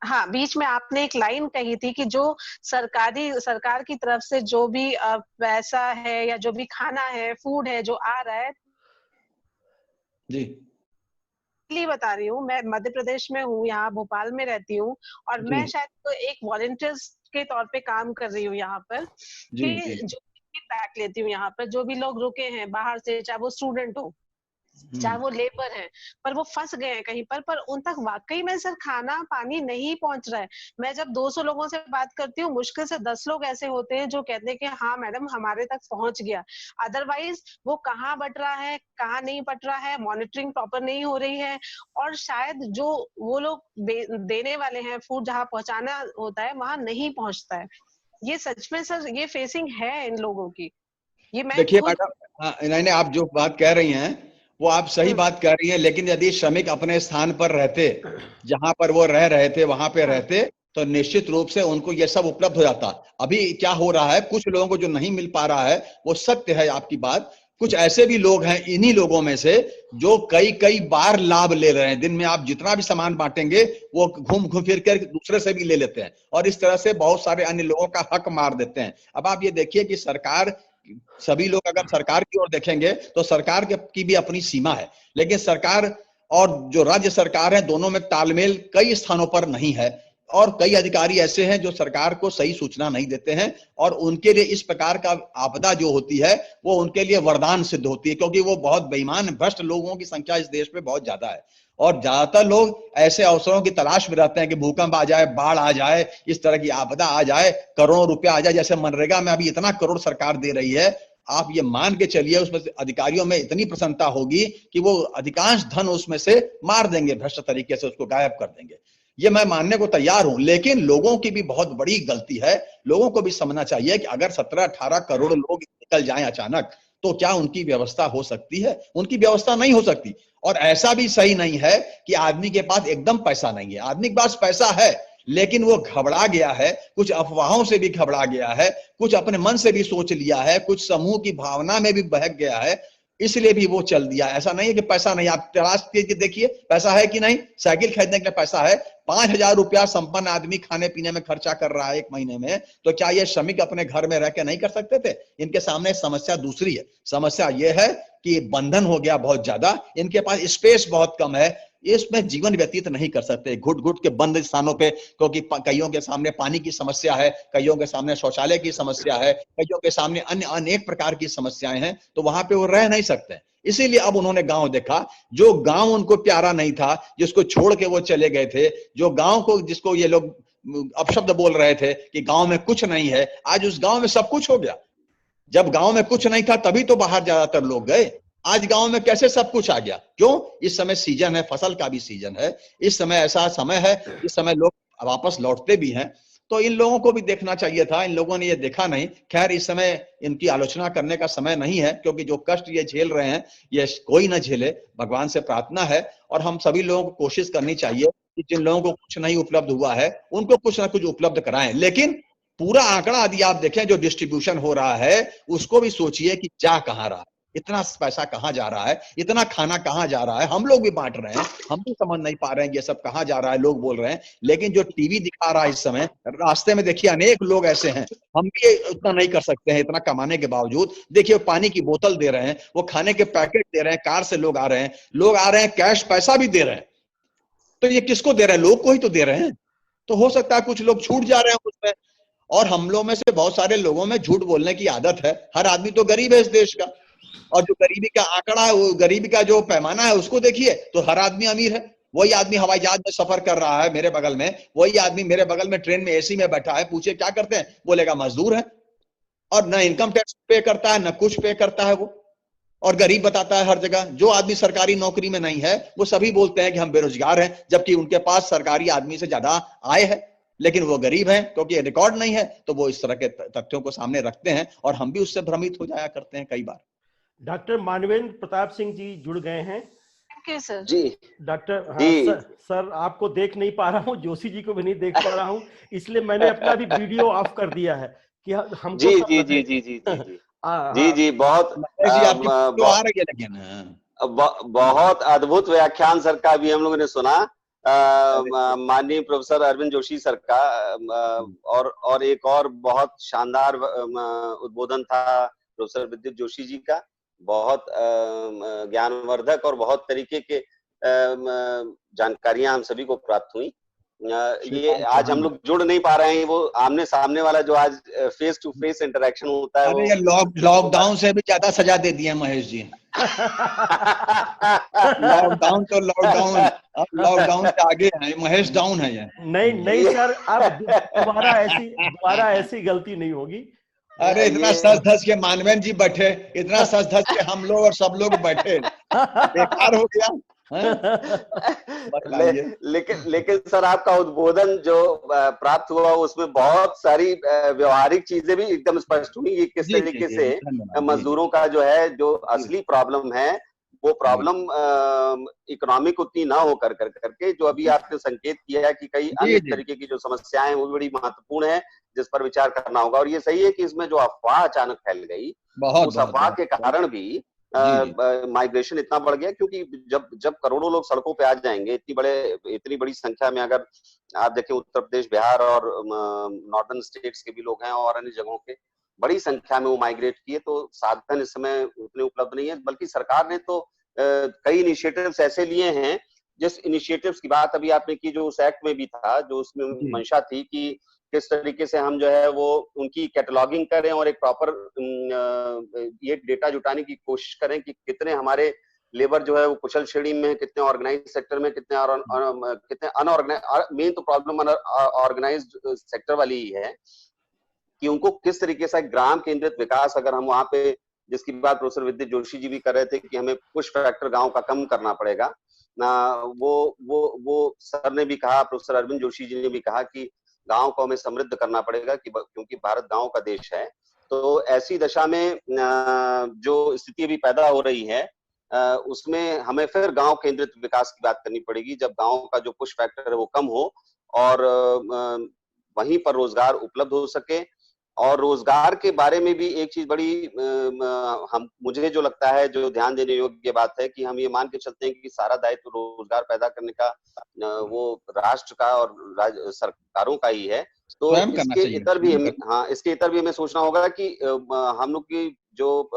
हाँ, बीच में आपने एक लाइन कही थी कि जो सरकार की तरफ से जो भी पैसा है या जो भी खाना है, फूड है जो आ रहा है, जी बता रही हूँ, मैं मध्य प्रदेश में हूँ, यहाँ भोपाल में रहती हूँ, और मैं शायद तो एक वॉलंटियर्स के तौर पे काम कर रही हूँ यहाँ पर, कि जो पैक लेती हूँ यहाँ पर, जो भी लोग रुके हैं बाहर से, चाहे वो स्टूडेंट हो चाहे वो लेबर है, पर वो फंस गए हैं कहीं पर उन तक वाकई में सर खाना पानी नहीं पहुंच रहा है। मैं जब 200 लोगों से बात करती हूँ, मुश्किल से 10 लोग ऐसे होते हैं जो कहते हैं कि हाँ मैडम हमारे तक पहुंच गया, अदरवाइज वो कहाँ बट रहा है, कहाँ नहीं बट रहा है, मॉनिटरिंग प्रॉपर नहीं हो रही है, और शायद जो वो लोग देने वाले हैं फूड, जहाँ पहुंचाना होता है वहां नहीं पहुंचता है। ये सच में सर ये फेसिंग है इन लोगों की। ये मैं देखिए मैडम, नहीं आप जो बात कह रही हैं वो आप सही बात कर रही हैं, लेकिन यदि श्रमिक अपने स्थान पर रहते, जहां पर वो रह रहे थे वहां पे रहते, तो निश्चित रूप से उनको ये सब उपलब्ध हो जाता। अभी क्या हो रहा है, कुछ लोगों को जो नहीं मिल पा रहा है, वो सत्य है आपकी बात, कुछ ऐसे भी लोग हैं इन्हीं लोगों में से जो कई बार लाभ ले रहे हैं। दिन में आप जितना भी सामान बांटेंगे वो घूम फिर कर दूसरे से भी ले लेते हैं, और इस तरह से बहुत सारे अन्य लोगों का हक मार देते हैं। अब आप ये देखिए कि सरकार, सभी लोग अगर सरकार की ओर देखेंगे तो सरकार की भी अपनी सीमा है, लेकिन सरकार और जो राज्य सरकार है दोनों में तालमेल कई स्थानों पर नहीं है, और कई अधिकारी ऐसे हैं जो सरकार को सही सूचना नहीं देते हैं, और उनके लिए इस प्रकार का आपदा जो होती है वो उनके लिए वरदान सिद्ध होती है, क्योंकि वो बहुत बेईमान भ्रष्ट लोगों की संख्या इस देश में बहुत ज्यादा है, और ज्यादातर लोग ऐसे अवसरों की तलाश में रहते हैं कि भूकंप आ जाए, बाढ़ आ जाए, इस तरह की आपदा आ जाए, करोड़ों रुपया आ जाए। जैसे मनरेगा में अभी इतना करोड़ सरकार दे रही है, आप ये मान के चलिए उसमें से अधिकारियों में इतनी प्रसन्नता होगी कि वो अधिकांश धन उसमें से मार देंगे, भ्रष्ट तरीके से उसको गायब कर देंगे। ये मैं मानने को तैयार हूं, लेकिन लोगों की भी बहुत बड़ी गलती है। लोगों को भी समझना चाहिए कि अगर 17-18 करोड़ लोग निकल जाएं अचानक, तो क्या उनकी व्यवस्था हो सकती है? उनकी व्यवस्था नहीं हो सकती। और ऐसा भी सही नहीं है कि आदमी के पास एकदम पैसा नहीं है। आदमी के पास पैसा है, लेकिन वो घबरा गया है, कुछ अफवाहों से भी घबरा गया है, कुछ अपने मन से भी सोच लिया है, कुछ समूह की भावना में भी बहक गया है, इसलिए भी वो चल दिया। ऐसा नहीं है कि पैसा नहीं, आप तलाश के देखिए पैसा है कि नहीं। साइकिल खरीदने के लिए पैसा है, 5,000 रुपया संपन्न आदमी खाने पीने में खर्चा कर रहा है एक महीने में, तो क्या ये श्रमिक अपने घर में रह के नहीं कर सकते थे? इनके सामने समस्या दूसरी है। समस्या ये है कि बंधन हो गया बहुत ज्यादा, इनके पास स्पेस बहुत कम है, इसमें जीवन व्यतीत नहीं कर सकते घुट घुट के बंद स्थानों पे, क्योंकि कईयों के सामने पानी की समस्या है, कईयों के सामने शौचालय की समस्या है, कईयों के सामने अन्य अनेक प्रकार की समस्याएं हैं, तो वहां पे वो रह नहीं सकते। इसीलिए अब उन्होंने गांव देखा, जो गांव उनको प्यारा नहीं था, जिसको छोड़ के वो चले गए थे, जो गांव को, जिसको ये लोग अपशब्द बोल रहे थे कि गांव में कुछ नहीं है, आज उस गांव में सब कुछ हो गया। जब गांव में कुछ नहीं था तभी तो बाहर ज्यादातर लोग गए, आज गांव में कैसे सब कुछ आ गया? क्यों? इस समय सीजन है, फसल का भी सीजन है, इस समय ऐसा समय है, इस समय लोग वापस लौटते भी हैं। तो इन लोगों को भी देखना चाहिए था, इन लोगों ने ये देखा नहीं। खैर, इस समय इनकी आलोचना करने का समय नहीं है, क्योंकि जो कष्ट ये झेल रहे हैं ये कोई ना झेले, भगवान से प्रार्थना है। और हम सभी लोगों को कोशिश करनी चाहिए कि जिन लोगों को कुछ नहीं उपलब्ध हुआ है उनको कुछ ना कुछ उपलब्ध कराएं। लेकिन पूरा आंकड़ा यदि आप देखें जो डिस्ट्रीब्यूशन हो रहा है, उसको भी सोचिए कि जा कहां रहा है, इतना पैसा कहां जा रहा है, इतना खाना कहां जा रहा है। हम लोग भी बांट रहे हैं, हम भी समझ नहीं पा रहे हैं ये सब कहां जा रहा है, लोग बोल रहे हैं। लेकिन जो टीवी दिखा रहा है इस समय, रास्ते में देखिए अनेक लोग ऐसे हैं, हम भी उतना नहीं कर सकते हैं इतना कमाने के बावजूद। देखिए पानी की बोतल दे रहे हैं, वो खाने के पैकेट दे रहे हैं, कार से लोग आ रहे हैं, लोग आ रहे हैं, कैश पैसा भी दे रहे हैं। तो ये किसको दे रहे हैं? लोग को ही तो दे रहे हैं। तो हो सकता है कुछ लोग छूट जा रहे हैं उसमें। और हम लोग में से बहुत सारे लोगों में झूठ बोलने की आदत है। हर आदमी तो गरीब है इस देश का, और जो गरीबी का आंकड़ा है, वो गरीबी का जो पैमाना है उसको देखिए तो हर आदमी अमीर है। वही आदमी हवाई जहाज में सफर कर रहा है मेरे बगल में, वही आदमी मेरे बगल में ट्रेन में एसी में बैठा है, पूछे क्या करते हैं, बोलेगा मजदूर है। और न इनकम टैक्स पे करता है, न कुछ पे करता है वो, और गरीब बताता है हर जगह। जो आदमी सरकारी नौकरी में नहीं है वो सभी बोलते हैं कि हम बेरोजगार हैं, जबकि उनके पास सरकारी आदमी से ज्यादा आय है, लेकिन वो गरीब हैं क्योंकि रिकॉर्ड नहीं है। तो वो इस तरह के तथ्यों को सामने रखते हैं और हम भी उससे भ्रमित हो जाया करते हैं कई बार। डॉक्टर मानवेंद्र प्रताप सिंह जी जुड़ गए हैं। सर जी डॉक्टर, हाँ जी सर आपको देख नहीं पा रहा हूँ, जोशी जी को भी नहीं देख पा रहा हूँ, इसलिए मैंने अपना भी वीडियो ऑफ कर दिया है कि हमको जी जी जी जी जी जी जी जी जी बहुत आ रही है, लेकिन बहुत अद्भुत व्याख्यान सर का भी हम लोगों ने सुना, माननीय प्रोफेसर अरविंद जोशी सर का। और एक और बहुत शानदार उद्बोधन था प्रोफेसर विद्युत जोशी जी का, बहुत ज्ञानवर्धक और बहुत तरीके के जानकारियां हम सभी को प्राप्त हुई। ये आज हम लोग जुड़ नहीं पा रहे हैं, वो आमने सामने वाला जो आज फेस टू फेस इंटरेक्शन होता है। अरे ये लॉकडाउन से भी ज्यादा सजा दे दिया महेश जी। लॉकडाउन तो लॉकडाउन, अब लॉकडाउन से आगे है, महेश डाउन है ये। नहीं सर, अब दोबारा ऐसी गलती नहीं होगी। अरे इतना सच धज के मानवेंद्र जी बैठे, इतना सच धज के हम लोग और सब लोग बैठे, बेकार हो गया। लेकिन सर आपका उद्बोधन जो प्राप्त हुआ उसमें बहुत सारी व्यवहारिक चीजें भी एकदम स्पष्ट हुई, किस तरीके से मजदूरों का जो है, जो असली प्रॉब्लम है वो प्रॉब्लम इकोनॉमिक उतनी ना हो करके जो अभी आपने संकेत किया है कि कई अन्य तरीके की जो समस्याएं वो बड़ी महत्वपूर्ण है जिस पर विचार करना होगा। और ये सही है कि इसमें जो अफवाह अचानक फैल गई, उस अफवाह के कारण भी माइग्रेशन इतना बढ़ गया, क्योंकि जब करोड़ों लोग सड़कों पे आ जाएंगे, इतनी बड़ी संख्या में, अगर आप देखें उत्तर प्रदेश, बिहार और नॉर्दर्न स्टेट्स के भी लोग हैं और अन्य जगहों के बड़ी संख्या में वो माइग्रेट किए, तो साधन इस समय उतने उपलब्ध नहीं है। बल्कि सरकार ने तो कई इनिशिएटिव्स ऐसे लिए हैं, जिस इनिशिएटिव्स की बात अभी आपने की, जो उस एक्ट में भी था, जो उसमें मंशा थी कि किस तरीके से हम जो है वो उनकी कैटलॉगिंग करें और एक प्रॉपर ये डेटा जुटाने की कोशिश करें कि कितने हमारे लेबर जो है वो कुशल श्रेणी में, कितने ऑर्गेनाइज सेक्टर में, कितने अनऑर्गेनाइज। मेन तो प्रॉब्लम ऑर्गेनाइज्ड सेक्टर वाली ही है कि उनको किस तरीके से ग्राम केंद्रित विकास, अगर हम वहां पे, जिसकी बात प्रोफेसर विद्युत जोशी जी भी कर रहे थे कि हमें पुश फैक्टर गांव का कम करना पड़ेगा, वो सर ने भी कहा, प्रोफेसर अरविंद जोशी जी ने भी कहा कि गांव को हमें समृद्ध करना पड़ेगा क्योंकि भारत गांव का देश है। तो ऐसी दशा में जो स्थिति अभी पैदा हो रही है उसमें हमें फिर गांव केंद्रित विकास की बात करनी पड़ेगी, जब गांव का जो पुश फैक्टर है वो कम हो और वहीं पर रोजगार उपलब्ध हो सके। और रोजगार के बारे में भी एक चीज बड़ी मुझे जो लगता है, जो ध्यान देने योग्य बात है कि हम ये मान के चलते हैं कि सारा दायित्व रोजगार पैदा करने का वो राष्ट्र का और सरकारों का ही है। तो इसके इतर भी इसके इतर भी हमें सोचना होगा कि हम लोग की जो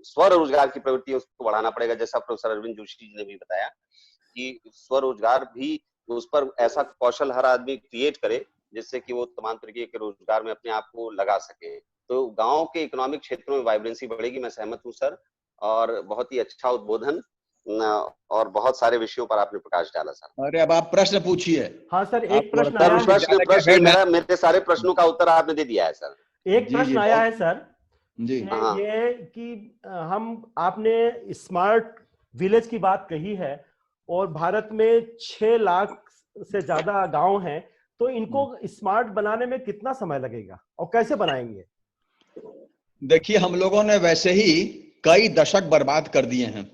स्वरोजगार की प्रवृत्ति है उसको बढ़ाना पड़ेगा, जैसा प्रोफेसर अरविंद जोशी जी ने भी बताया कि स्वरोजगार भी, उस पर ऐसा कौशल हर आदमी क्रिएट करे जिससे कि वो तमाम तरीके के रोजगार में अपने आप को लगा सके। तो गांव के इकोनॉमिक क्षेत्रों में वाइब्रेंसी बढ़ेगी, मैं सहमत हूं सर। और बहुत ही अच्छा उद्बोधन और बहुत सारे विषयों पर आपने प्रकाश डाला सर। अरे अब आप प्रश्न पूछिए। हाँ सर, एक प्रश्न मेरे सारे प्रश्नों का उत्तर आपने दे दिया है सर। एक प्रश्न आया है सर जी, ये कि आपने स्मार्ट विलेज की बात कही है और भारत में 6 लाख से ज्यादा गांव हैं, तो इनको स्मार्ट बनाने में कितना समय लगेगा और कैसे बनाएंगे? देखिए, हम लोगों ने वैसे ही कई दशक बर्बाद कर दिए हैं।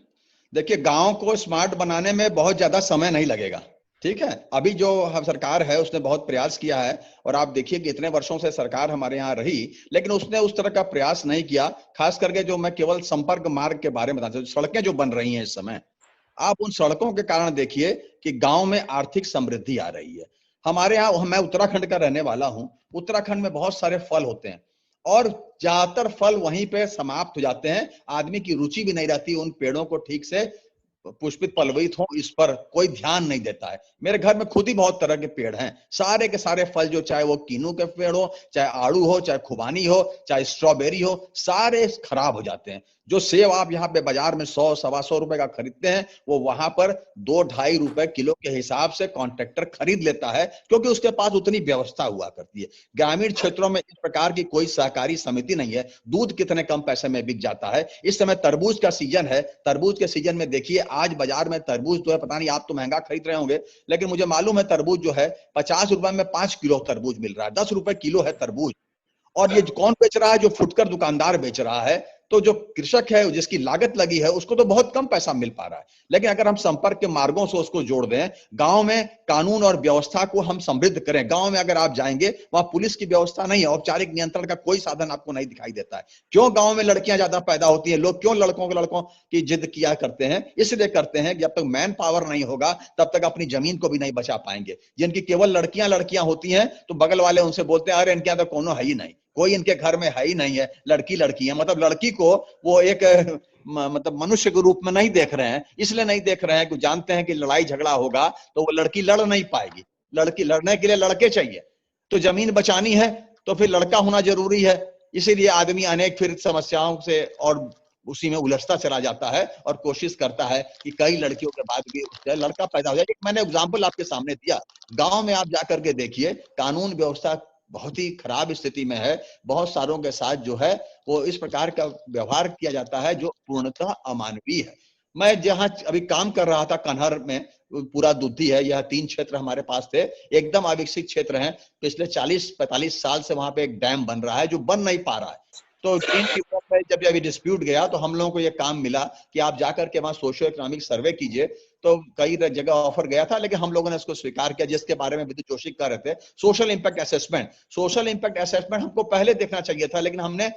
देखिए, गांव को स्मार्ट बनाने में बहुत ज्यादा समय नहीं लगेगा, ठीक है। अभी जो हम सरकार है उसने बहुत प्रयास किया है और आप देखिए कि इतने वर्षों से सरकार हमारे यहाँ रही, लेकिन उसने उस तरह का प्रयास नहीं किया। खास करके जो मैं केवल संपर्क मार्ग के बारे में बताता हूँ, सड़कें जो बन रही हैं इस समय, आप उन सड़कों के कारण देखिए कि गांव में आर्थिक समृद्धि आ रही है। हमारे यहाँ, मैं उत्तराखंड का रहने वाला हूँ, उत्तराखंड में बहुत सारे फल होते हैं और ज्यादातर फल वहीं पे समाप्त हो जाते हैं। आदमी की रुचि भी नहीं रहती उन पेड़ों को ठीक से पुष्पित पल्लवित हो, इस पर कोई ध्यान नहीं देता है। मेरे घर में खुद ही बहुत तरह के पेड़ हैं, सारे के सारे फल जो, चाहे वो कीनू के पेड़ हो, चाहे आड़ू हो, चाहे खुबानी हो, चाहे स्ट्रॉबेरी हो, सारे खराब हो जाते हैं। जो सेब आप यहाँ पे बाजार में 100-125 रुपए का खरीदते हैं, वो वहां पर 2-2.5 रुपए किलो के हिसाब से कॉन्ट्रैक्टर खरीद लेता है, क्योंकि उसके पास उतनी व्यवस्था हुआ करती है। ग्रामीण क्षेत्रों में इस प्रकार की कोई सहकारी समिति नहीं है। दूध कितने कम पैसे में बिक जाता है। इस समय तरबूज का सीजन है, तरबूज के सीजन में देखिए आज बाजार में तरबूज जो है, पता नहीं आप तो महंगा खरीद रहे होंगे, लेकिन मुझे मालूम है तरबूज जो है 50 रुपए में 5 किलो तरबूज मिल रहा है, 10 रुपए किलो है तरबूज। और ये कौन बेच रहा है? जो फुटकर दुकानदार बेच रहा है। तो जो कृषक है, जिसकी लागत लगी है, उसको तो बहुत कम पैसा मिल पा रहा है। लेकिन अगर हम संपर्क के मार्गों से उसको जोड़ दें, गांव में कानून और व्यवस्था को हम समृद्ध करें। गांव में अगर आप जाएंगे, वहां पुलिस की व्यवस्था नहीं है, औपचारिक नियंत्रण का कोई साधन आपको नहीं दिखाई देता है। क्यों गांव में लड़कियां ज्यादा पैदा होती हैं? लोग क्यों लड़कों की जिद किया करते हैं? इसलिए करते हैं कि जब तक मैन पावर नहीं होगा तब तक अपनी जमीन को भी नहीं बचा पाएंगे। जिनकी केवल लड़कियां होती हैं, तो बगल वाले उनसे बोलते हैं, अरे इनके यहाँ तो कोनो है ही नहीं, कोई इनके घर में है ही नहीं है, लड़की है। मतलब लड़की को वो एक मतलब मनुष्य के रूप में नहीं देख रहे हैं। इसलिए नहीं देख रहे हैं कि जानते हैं कि लड़ाई झगड़ा होगा तो वो लड़की लड़ नहीं पाएगी। लड़की लड़ने के लिए लड़के चाहिए, तो जमीन बचानी है तो फिर लड़का होना जरूरी है। इसीलिए आदमी अनेक फिर समस्याओं से और उसी में उलझता चला जाता है और कोशिश करता है कि कई लड़कियों के बाद भी उससे लड़का पैदा हो जाए। मैंने एग्जाम्पल आपके सामने दिया। गांव में आप जाकर के देखिए, कानून व्यवस्था बहुत ही खराब स्थिति में है। बहुत सारों के साथ जो है वो इस प्रकार का व्यवहार किया जाता है जो पूर्णतः अमानवीय है। मैं जहां अभी काम कर रहा था, कन्हर में, पूरा दुद्धि है, यह 3 क्षेत्र हमारे पास थे, एकदम अविकसित क्षेत्र हैं। पिछले 40-45 साल से वहां पे एक डैम बन रहा है जो बन नहीं पा रहा है। तो जब अभी डिस्प्यूट गया तो हम लोगों को यह काम मिला कि आप जाकर के वहां सोशियो इकोनॉमिक सर्वे कीजिए। तो कई जगह ऑफर गया था, लेकिन हम लोगों ने इसको स्वीकार किया, जिसके बारे में विद्युत जोशी कह रहे थे, social impact assessment. Social impact assessment हमको पहले देखना चाहिए था, लेकिन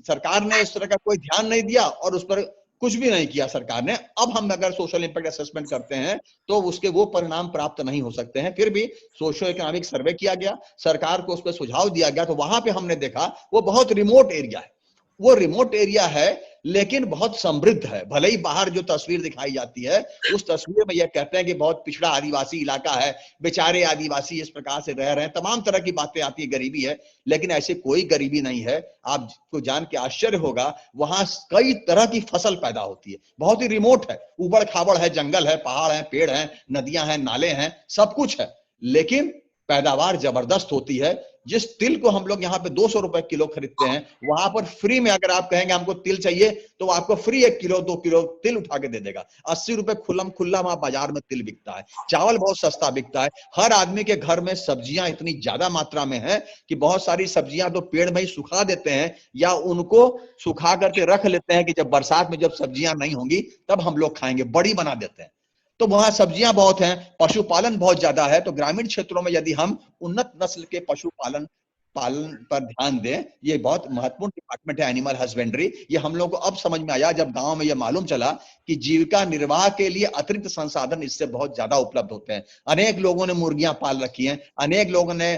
सरकार ने इस तरह का कोई ध्यान नहीं दिया और उस पर कुछ भी नहीं किया सरकार ने। अब हम अगर सोशल इंपैक्ट असेसमेंट करते हैं तो उसके वो परिणाम प्राप्त नहीं हो सकते हैं। फिर भी सोशियो इकोनॉमिक सर्वे किया गया, सरकार को उस पर सुझाव दिया गया, तो वहां पे हमने देखा वो बहुत रिमोट एरिया है। वो रिमोट एरिया है लेकिन बहुत समृद्ध है। भले ही बाहर जो तस्वीर दिखाई जाती है, उस तस्वीर में यह कहते हैं कि बहुत पिछड़ा आदिवासी इलाका है, बेचारे आदिवासी इस प्रकार से रह रहे हैं, तमाम तरह की बातें आती है, गरीबी है। लेकिन ऐसे कोई गरीबी नहीं है। आपको जान के आश्चर्य होगा, वहां कई तरह की फसल पैदा होती है। बहुत ही रिमोट है, उबड़ खाबड़ है, जंगल है, पहाड़ है, पेड़ है, नदियां हैं, नाले हैं, सब कुछ है, लेकिन पैदावार जबरदस्त होती है। जिस तिल को हम लोग यहाँ पे 200 रुपए किलो खरीदते हैं, वहां पर फ्री में अगर आप कहेंगे हमको तिल चाहिए तो वो आपको फ्री 1 किलो 2 किलो तिल उठा के दे देगा। 80 रुपए खुल्लम खुल्ला वहां बाजार में तिल बिकता है। चावल बहुत सस्ता बिकता है। हर आदमी के घर में सब्जियां इतनी ज्यादा मात्रा में है कि बहुत सारी सब्जियां तो पेड़ में ही सुखा देते हैं या उनको सुखा करके रख लेते हैं कि जब बरसात में जब सब्जियां नहीं होंगी तब हम लोग खाएंगे, बड़ी बना देते हैं। तो वहां सब्जियां बहुत हैं, पशुपालन बहुत ज्यादा है। तो ग्रामीण क्षेत्रों में यदि हम उन्नत नस्ल के पशुपालन पर ध्यान दें, ये बहुत महत्वपूर्ण डिपार्टमेंट है एनिमल हस्बेंड्री। ये हम लोग को अब समझ में आया जब गांव में ये मालूम चला कि जीविका निर्वाह के लिए अतिरिक्त संसाधन इससे बहुत ज्यादा उपलब्ध होते हैं। अनेक लोगों ने मुर्गियां पाल रखी हैं, अनेक लोगों ने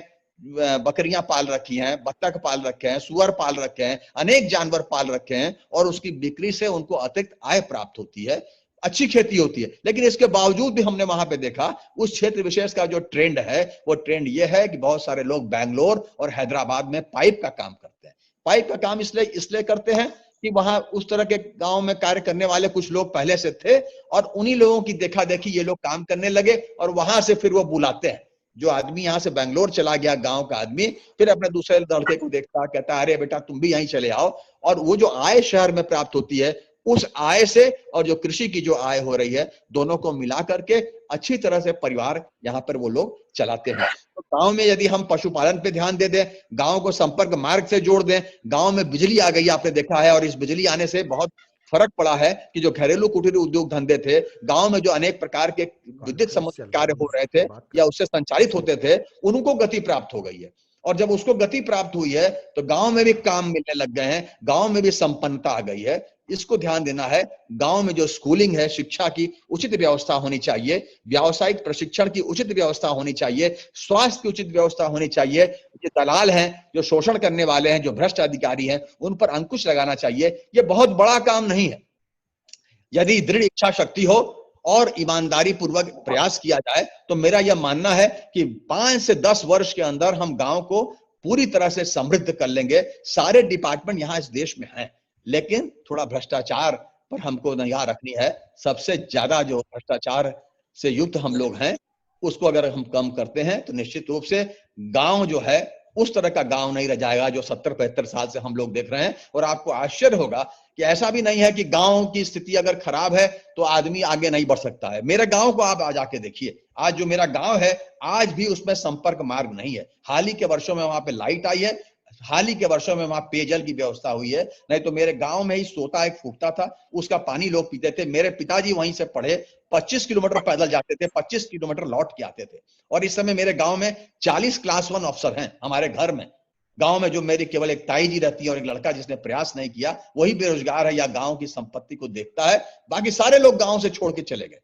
बकरियां पाल रखी हैं, बत्तख पाल रखे हैं, सुअर पाल रखे हैं, अनेक जानवर पाल रखे हैं और उसकी बिक्री से उनको अतिरिक्त आय प्राप्त होती है, अच्छी खेती होती है। लेकिन इसके बावजूद भी हमने वहां पे देखा उस क्षेत्र विशेष का जो ट्रेंड है वो ट्रेंड ये है कि बहुत सारे लोग बैंगलोर और हैदराबाद में पाइप का काम करते हैं। पाइप का काम इसलिए करते हैं कि वहां उस तरह के गांव में कार्य करने वाले कुछ लोग पहले से थे और उन्हीं लोगों की देखा देखी ये लोग काम करने लगे और वहां से फिर वो बुलाते हैं। जो आदमी यहाँ से बैंगलोर चला गया, गांव का आदमी, फिर अपने दूसरे लड़के को देखता, कहता है अरे बेटा तुम भी यहीं चले आओ। और वो जो आय शहर में प्राप्त होती है उस आय से और जो कृषि की जो आय हो रही है, दोनों को मिला करके अच्छी तरह से परिवार यहाँ पर वो लोग चलाते हैं। तो गांव में यदि हम पशुपालन पे ध्यान दे दें, गांव को संपर्क मार्ग से जोड़ दें, गांव में बिजली आ गई आपने देखा है और इस बिजली आने से बहुत फर्क पड़ा है कि जो घरेलू कुटीर उद्योग धंधे थे गांव में, जो अनेक प्रकार के विद्युत संबंधित कार्य हो रहे थे या उससे संचालित होते थे, उनको गति प्राप्त हो गई है। और जब उसको गति प्राप्त हुई है तो गांव में भी काम मिलने लग गए हैं, गांव में भी संपन्नता आ गई है। इसको ध्यान देना है। गांव में जो स्कूलिंग है, शिक्षा की उचित व्यवस्था होनी चाहिए, व्यावसायिक प्रशिक्षण की उचित व्यवस्था होनी चाहिए, स्वास्थ्य की उचित व्यवस्था होनी चाहिए। जो दलाल हैं, जो शोषण करने वाले हैं, जो भ्रष्ट अधिकारी हैं, उन पर अंकुश लगाना चाहिए। ये बहुत बड़ा काम नहीं है। यदि दृढ़ इच्छा शक्ति हो और ईमानदारी पूर्वक प्रयास किया जाए तो मेरा यह मानना है कि 5 से 10 वर्ष के अंदर हम गांव को पूरी तरह से समृद्ध कर लेंगे। सारे डिपार्टमेंट यहाँ इस देश में हैं, लेकिन थोड़ा भ्रष्टाचार पर हमको निगाह रखनी है। सबसे ज्यादा जो भ्रष्टाचार से युक्त हम लोग हैं, उसको अगर हम कम करते हैं तो निश्चित रूप से गांव जो है उस तरह का गांव नहीं रह जाएगा जो 70-75 साल से हम लोग देख रहे हैं। और आपको आश्चर्य होगा कि ऐसा भी नहीं है कि गांव की स्थिति अगर खराब है तो आदमी आगे नहीं बढ़ सकता है। मेरे गांव को आप आज आके देखिए, आज जो मेरा गांव है आज भी उसमें संपर्क मार्ग नहीं है। हाल ही के वर्षों में वहां पे लाइट आई है, हाल ही के वर्षों में वहां पेयजल की व्यवस्था हुई है। नहीं तो मेरे गांव में ही सोता एक फूकता था, उसका पानी लोग पीते थे। मेरे पिताजी वहीं से पढ़े, 25 किलोमीटर पैदल जाते थे, 25 किलोमीटर लौट के आते थे। और इस समय मेरे गांव में 40 क्लास 1 अफसर हैं हमारे घर में। गांव में जो मेरी केवल एक ताई जी रहती है और एक लड़का जिसने प्रयास नहीं किया, वही बेरोजगार है या गांव की संपत्ति को देखता है। बाकी सारे लोग गांव से छोड़ के चले गए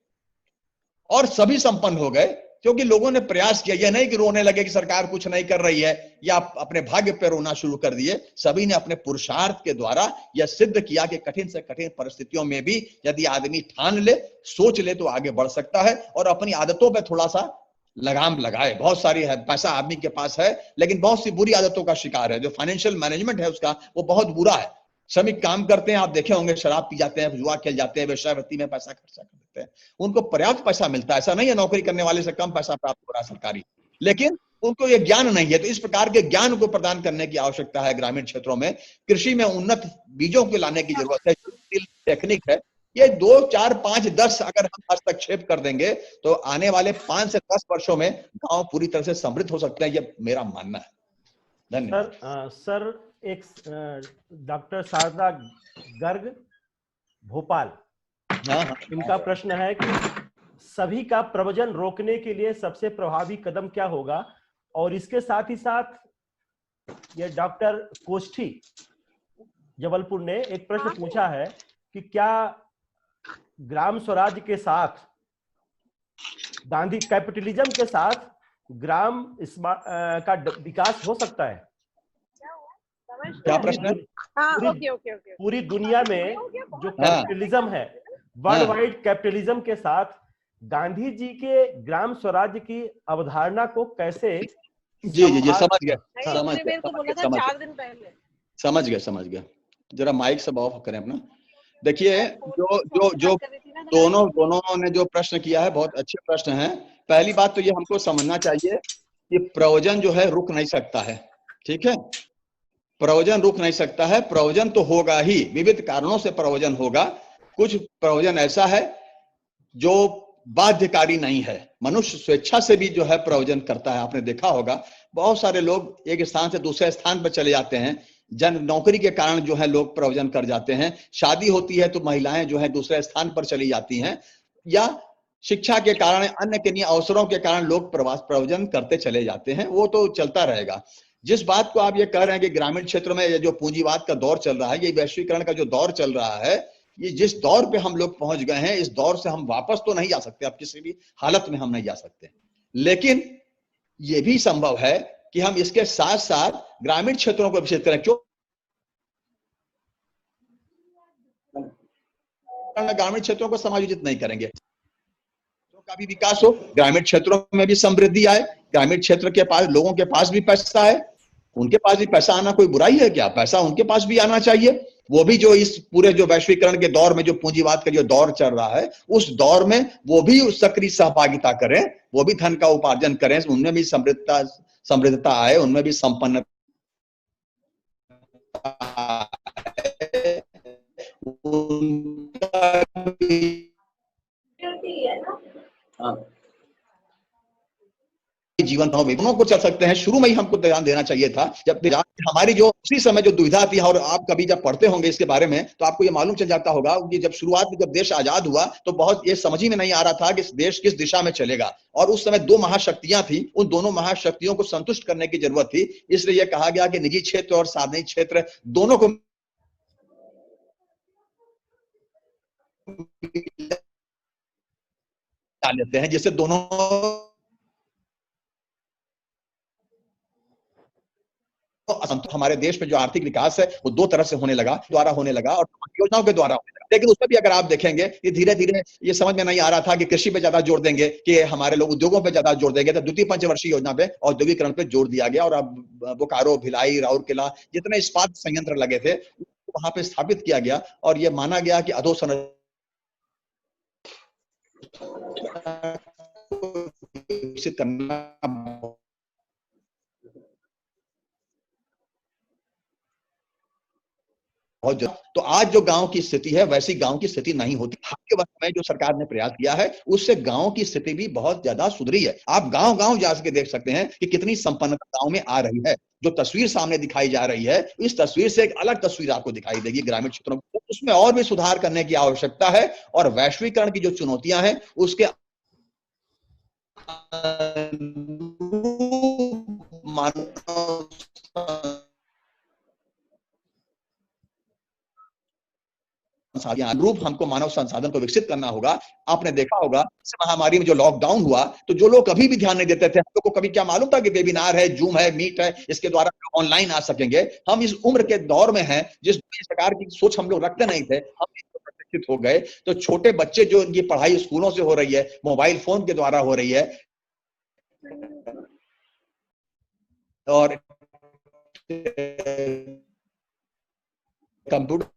और सभी संपन्न हो गए क्योंकि लोगों ने प्रयास किया। यह नहीं कि रोने लगे कि सरकार कुछ नहीं कर रही है या अपने भाग्य पे रोना शुरू कर दिए। सभी ने अपने पुरुषार्थ के द्वारा यह सिद्ध किया कि कठिन से कठिन परिस्थितियों में भी यदि आदमी ठान ले, सोच ले, तो आगे बढ़ सकता है और अपनी आदतों पे थोड़ा सा लगाम लगाए। बहुत सारी है, पैसा आदमी के पास है लेकिन बहुत सी बुरी आदतों का शिकार है। जो फाइनेंशियल मैनेजमेंट है उसका, वो बहुत बुरा है। श्रमिक काम करते हैं, आप देखे होंगे, शराब पी जाते हैं, जुआ खेल जाते हैं, वेश्यावृत्ति में पैसा खर्चा कर देते हैं। उनको पर्याप्त पैसा मिलता है, ऐसा नहीं है नौकरी करने वाले से कम पैसा प्राप्त हो रहा है सरकारी, लेकिन उनको ये ज्ञान नहीं है। तो इस प्रकार के ज्ञान को प्रदान करने की आवश्यकता है ग्रामीण क्षेत्रों में। कृषि में उन्नत बीजों को लाने की जरूरत है, टेक्निक है। ये 2, 4, 5, 10 अगर हम हस्तक्षेप कर देंगे तो आने वाले 5 से 10 वर्षों में गांव पूरी तरह से समृद्ध हो सकते हैं, ये मेरा मानना है। धन्यवाद। सर एक डॉक्टर शारदा गर्ग भोपाल, इनका प्रश्न है कि सभी का प्रव्रजन रोकने के लिए सबसे प्रभावी कदम क्या होगा। और इसके साथ ही साथ ये डॉक्टर कोष्ठी जबलपुर ने एक प्रश्न पूछा है कि क्या ग्राम स्वराज के साथ, गांधी कैपिटलिज्म के साथ ग्राम का विकास हो सकता है? क्या प्रश्न है? पूरी दुनिया में जो कैपिटलिज्म है, वर्ल्ड वाइड कैपिटलिज्म के साथ गांधी जी के ग्राम स्वराज्य की अवधारणा को कैसे? जी समझ गया। जरा माइक सब ऑफ करें अपना। देखिए, जो दोनों ने जो प्रश्न किया है बहुत अच्छे प्रश्न हैं। पहली बात तो ये हमको समझना चाहिए कि प्रयोजन जो है रुक नहीं सकता है, ठीक है, प्रयोजन रुक नहीं सकता है, प्रयोजन तो होगा ही, विविध कारणों से प्रयोजन होगा। कुछ प्रयोजन ऐसा है जो बाध्यकारी नहीं है, मनुष्य स्वेच्छा से भी जो है प्रयोजन करता है। आपने देखा होगा बहुत सारे लोग एक स्थान से दूसरे स्थान पर चले जाते हैं, नौकरी के कारण जो है लोग प्रयोजन कर जाते हैं, शादी होती है तो महिलाएं जो है दूसरे स्थान पर चली जाती हैं, या शिक्षा के कारण अन्य के अवसरों के कारण लोग प्रयोजन करते चले जाते हैं, वो तो चलता रहेगा। जिस बात को आप ये कह रहे हैं कि ग्रामीण क्षेत्रों में ये जो पूंजीवाद का दौर चल रहा है, ये वैश्वीकरण का जो दौर चल रहा है, ये जिस दौर पे हम लोग पहुंच गए हैं, इस दौर से हम वापस तो नहीं जा सकते, अब किसी भी हालत में हम नहीं जा सकते, लेकिन ये भी संभव है कि हम इसके साथ साथ ग्रामीण क्षेत्रों को विकसित करें। क्यों ग्रामीण क्षेत्रों को समायोजित नहीं करेंगे? तो का भी विकास हो, ग्रामीण क्षेत्रों में भी समृद्धि आए, ग्रामीण क्षेत्र के पास लोगों के पास भी पैसा है, उनके पास भी पैसा आना कोई बुराई है क्या? पैसा उनके पास भी आना चाहिए, वो भी जो इस पूरे जो वैश्वीकरण के दौर में जो पूंजीवाद का जो दौर चल रहा है, उस दौर में वो भी सक्रिय सहभागिता करें, वो भी धन का उपार्जन करें, उनमें भी समृद्धता आए, उनमें भी संपन्नता जीवन विभिन्नों को चल सकते हैं। शुरू में ही हमको ध्यान देना चाहिए था, जब हमारी जो उसी समय जो दुविधा थी, और आप कभी जब पढ़ते होंगे इसके बारे में तो आपको ये मालूम चल जाता होगा कि जब शुरुआत में जब देश आजाद हुआ तो बहुत ये समझ ही में नहीं आ रहा था कि देश किस दिशा में चलेगा, और उस समय दो महाशक्तियां थी, उन दोनों महाशक्तियों को संतुष्ट करने की जरूरत थी। इसलिए यह कहा गया कि निजी क्षेत्र और सार्वजनिक क्षेत्र दोनों को लेते हैं, जिससे दोनों हमारे देश में जो आर्थिक विकास है वो दो तरह से होने लगा और योजनाओं के द्वारा होने लगा। लेकिन उसमें भी अगर आप देखेंगे कि धीरे धीरे ये समझ में नहीं आ रहा था कि कृषि पे ज्यादा जोर देंगे कि हमारे लोग उद्योगों पे ज्यादा जोर देंगे, तो द्वितीय पंचवर्षीय योजना पे औद्योगिकरण पे जोर दिया गया, और अब बोकारो, भिलाई, राउरकेला जितने इस्पात संयंत्र लगे थे वहां पे स्थापित किया गया, और ये माना गया कि अधोसंरचना विकसित करना बहुत। तो आज जो गांव की स्थिति है वैसी गांव की स्थिति नहीं होती। आपके वक्त में जो सरकार ने प्रयास किया है उससे गांव की स्थिति भी बहुत ज्यादा सुधरी है। आप गांव गांव जाके देख सकते हैं कि कितनी संपन्नता गांव में आ रही है। जो तस्वीर सामने दिखाई जा रही है, इस तस्वीर से एक अलग तस्वीर आपको दिखाई देगी ग्रामीण क्षेत्रों में। उसमें और भी सुधार करने की आवश्यकता है, और वैश्वीकरण की जो चुनौतियां हैं उसके अनुरूप हमको मानव संसाधन को विकसित करना होगा। आपने देखा होगा इस महामारी में जो लॉकडाउन हुआ, तो जो लोग कभी भी ध्यान नहीं देते थे, हम लोग को कभी क्या मालूम था कि वेबिनार है, जूम है, मीट है, इसके द्वारा ऑनलाइन आ सकेंगे। हम इस उम्र के दौर में हैं जिस प्रकार की सोच हम लोग रखते नहीं थे, हम प्रशिक्षित हो गए। तो छोटे बच्चे जो इनकी पढ़ाई स्कूलों से हो रही है, मोबाइल फोन के द्वारा हो रही है, और कंप्यूटर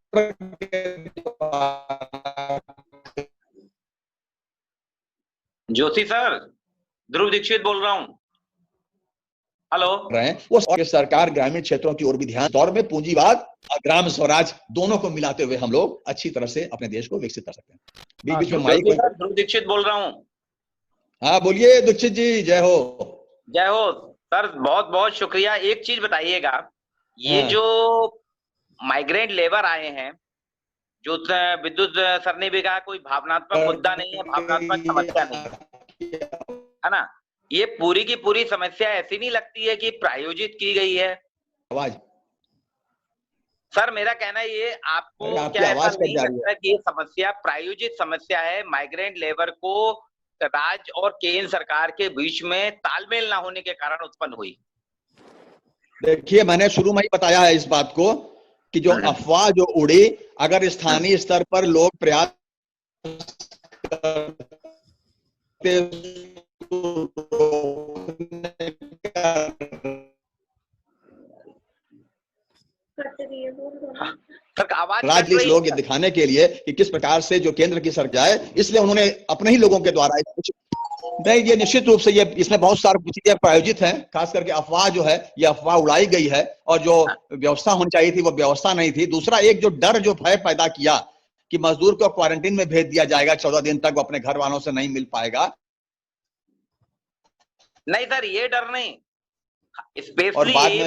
जोशी सर, ध्रुव दीक्षित बोल रहा हूं। हेलो। वो सरकार ग्रामीण क्षेत्रों की ओर भी ध्यान, दौर में पूंजीवाद और ग्राम स्वराज दोनों को मिलाते हुए हम लोग अच्छी तरह से अपने देश को विकसित कर सकते हैं। बीच में माइक। ध्रुव दीक्षित बोल रहा हूँ। हाँ बोलिए दीक्षित जी, जय हो। जय हो सर, बहुत बहुत शुक्रिया। एक चीज बताइएगा, ये जो माइग्रेंट लेबर आए हैं, जो विद्युत सर ने भी कहा कोई भावनात्मक मुद्दा नहीं है, भावनात्मक समस्या नहीं है ना, ये पूरी की पूरी समस्या ऐसी नहीं लगती है कि प्रायोजित की गई है? आवाज सर, मेरा कहना ये, आपको क्या ऐसा नहीं लगता कि ये समस्या प्रायोजित समस्या है? माइग्रेंट लेबर को राज्य और केंद्र सरकार के बीच में तालमेल ना होने के कारण उत्पन्न हुई। देखिए, मैंने शुरू में ही बताया है इस बात को कि जो अफवाह जो उड़ी, अगर स्थानीय स्तर पर लोग प्रयास राज्य लोग ये दिखाने के लिए कि किस प्रकार से जो केंद्र की सरकार है, इसलिए उन्होंने अपने ही लोगों के द्वारा नहीं, ये निश्चित रूप से ये इसमें बहुत सारी चीजें प्रायोजित हैं, खास करके अफवाह जो है ये अफवाह उड़ाई गई है और जो व्यवस्था होनी चाहिए थी वो व्यवस्था नहीं थी। दूसरा, एक जो डर जो भय पैदा किया कि मजदूर को क्वारंटीन में भेज दिया जाएगा, 14 दिन तक वो अपने घर वालों से नहीं मिल पाएगा। नहीं सर, ये डर नहीं, स्पेशली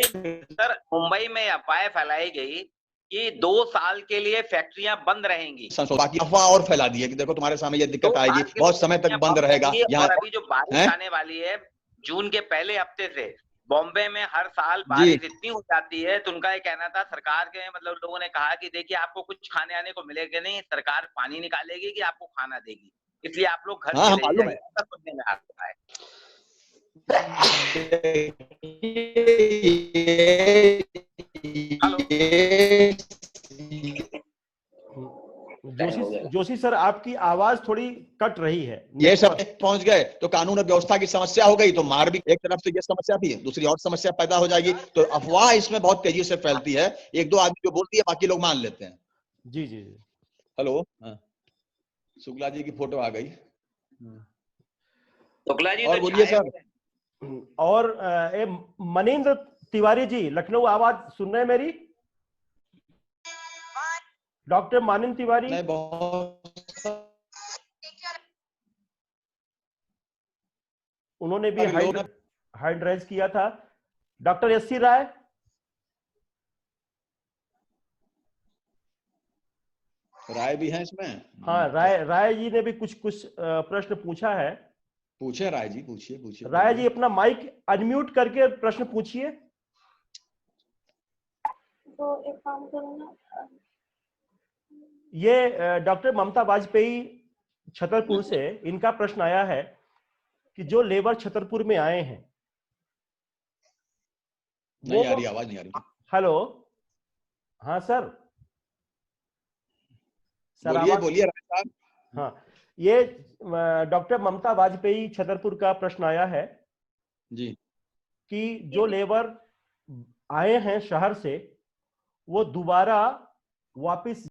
सर मुंबई में अफवाह फैलाई गई कि 2 साल के लिए फैक्ट्रियां बंद रहेंगी। बाकी अफवाह और फैला दी है कि देखो तुम्हारे सामने ये दिक्कत आएगी, बहुत समय तक बंद रहेगा। और अभी जो बारिश आने वाली है जून के पहले हफ्ते से, बॉम्बे में हर साल बारिश इतनी हो जाती है, तो उनका ये कहना था, सरकार के मतलब लोगों ने कहा कि देखिए आपको कुछ खाने आने को मिलेगा नहीं, सरकार पानी निकालेगी कि आपको खाना देगी, इसलिए आप लोग घर चले जाइए। ऐसा सुनने में आता है। जोशी सर, आपकी आवाज थोड़ी कट रही है। ये सब पहुंच गए तो कानून और व्यवस्था की समस्या हो गई, तो मार भी एक तरफ से ये समस्या थी, दूसरी और समस्या पैदा हो जाएगी। तो अफवाह इसमें बहुत तेजी से फैलती है, एक दो आदमी जो बोलती है बाकी लोग मान लेते हैं। जी जी जी। हेलो, शुक्ला जी की फोटो आ गई। शुक्ला जी और बोलिए सर। और मनीन्द्र तिवारी जी, लखनऊ, आवाज सुन रहे हैं मेरी? डॉक्टर मानिंद तिवारी, उन्होंने भी हैंड रेज किया था। डॉक्टर एससी राय, राय भी है इसमें? हाँ, राय जी ने भी कुछ प्रश्न पूछा है। पूछे राय जी, पूछिए। राय जी अपना माइक अनम्यूट करके प्रश्न पूछिए। तो एक काम करो ना, ये डॉक्टर ममता वाजपेयी छतरपुर से, इनका प्रश्न आया है कि जो लेबर छतरपुर में आए हैं, नहीं आ रही आवाज, नहीं आ रही। हेलो, हाँ सर, बोलिए राय साहब। हाँ, ये डॉक्टर ममता वाजपेयी छतरपुर का प्रश्न आया है जी कि जो लेबर आए हैं शहर से, वो दोबारा वापस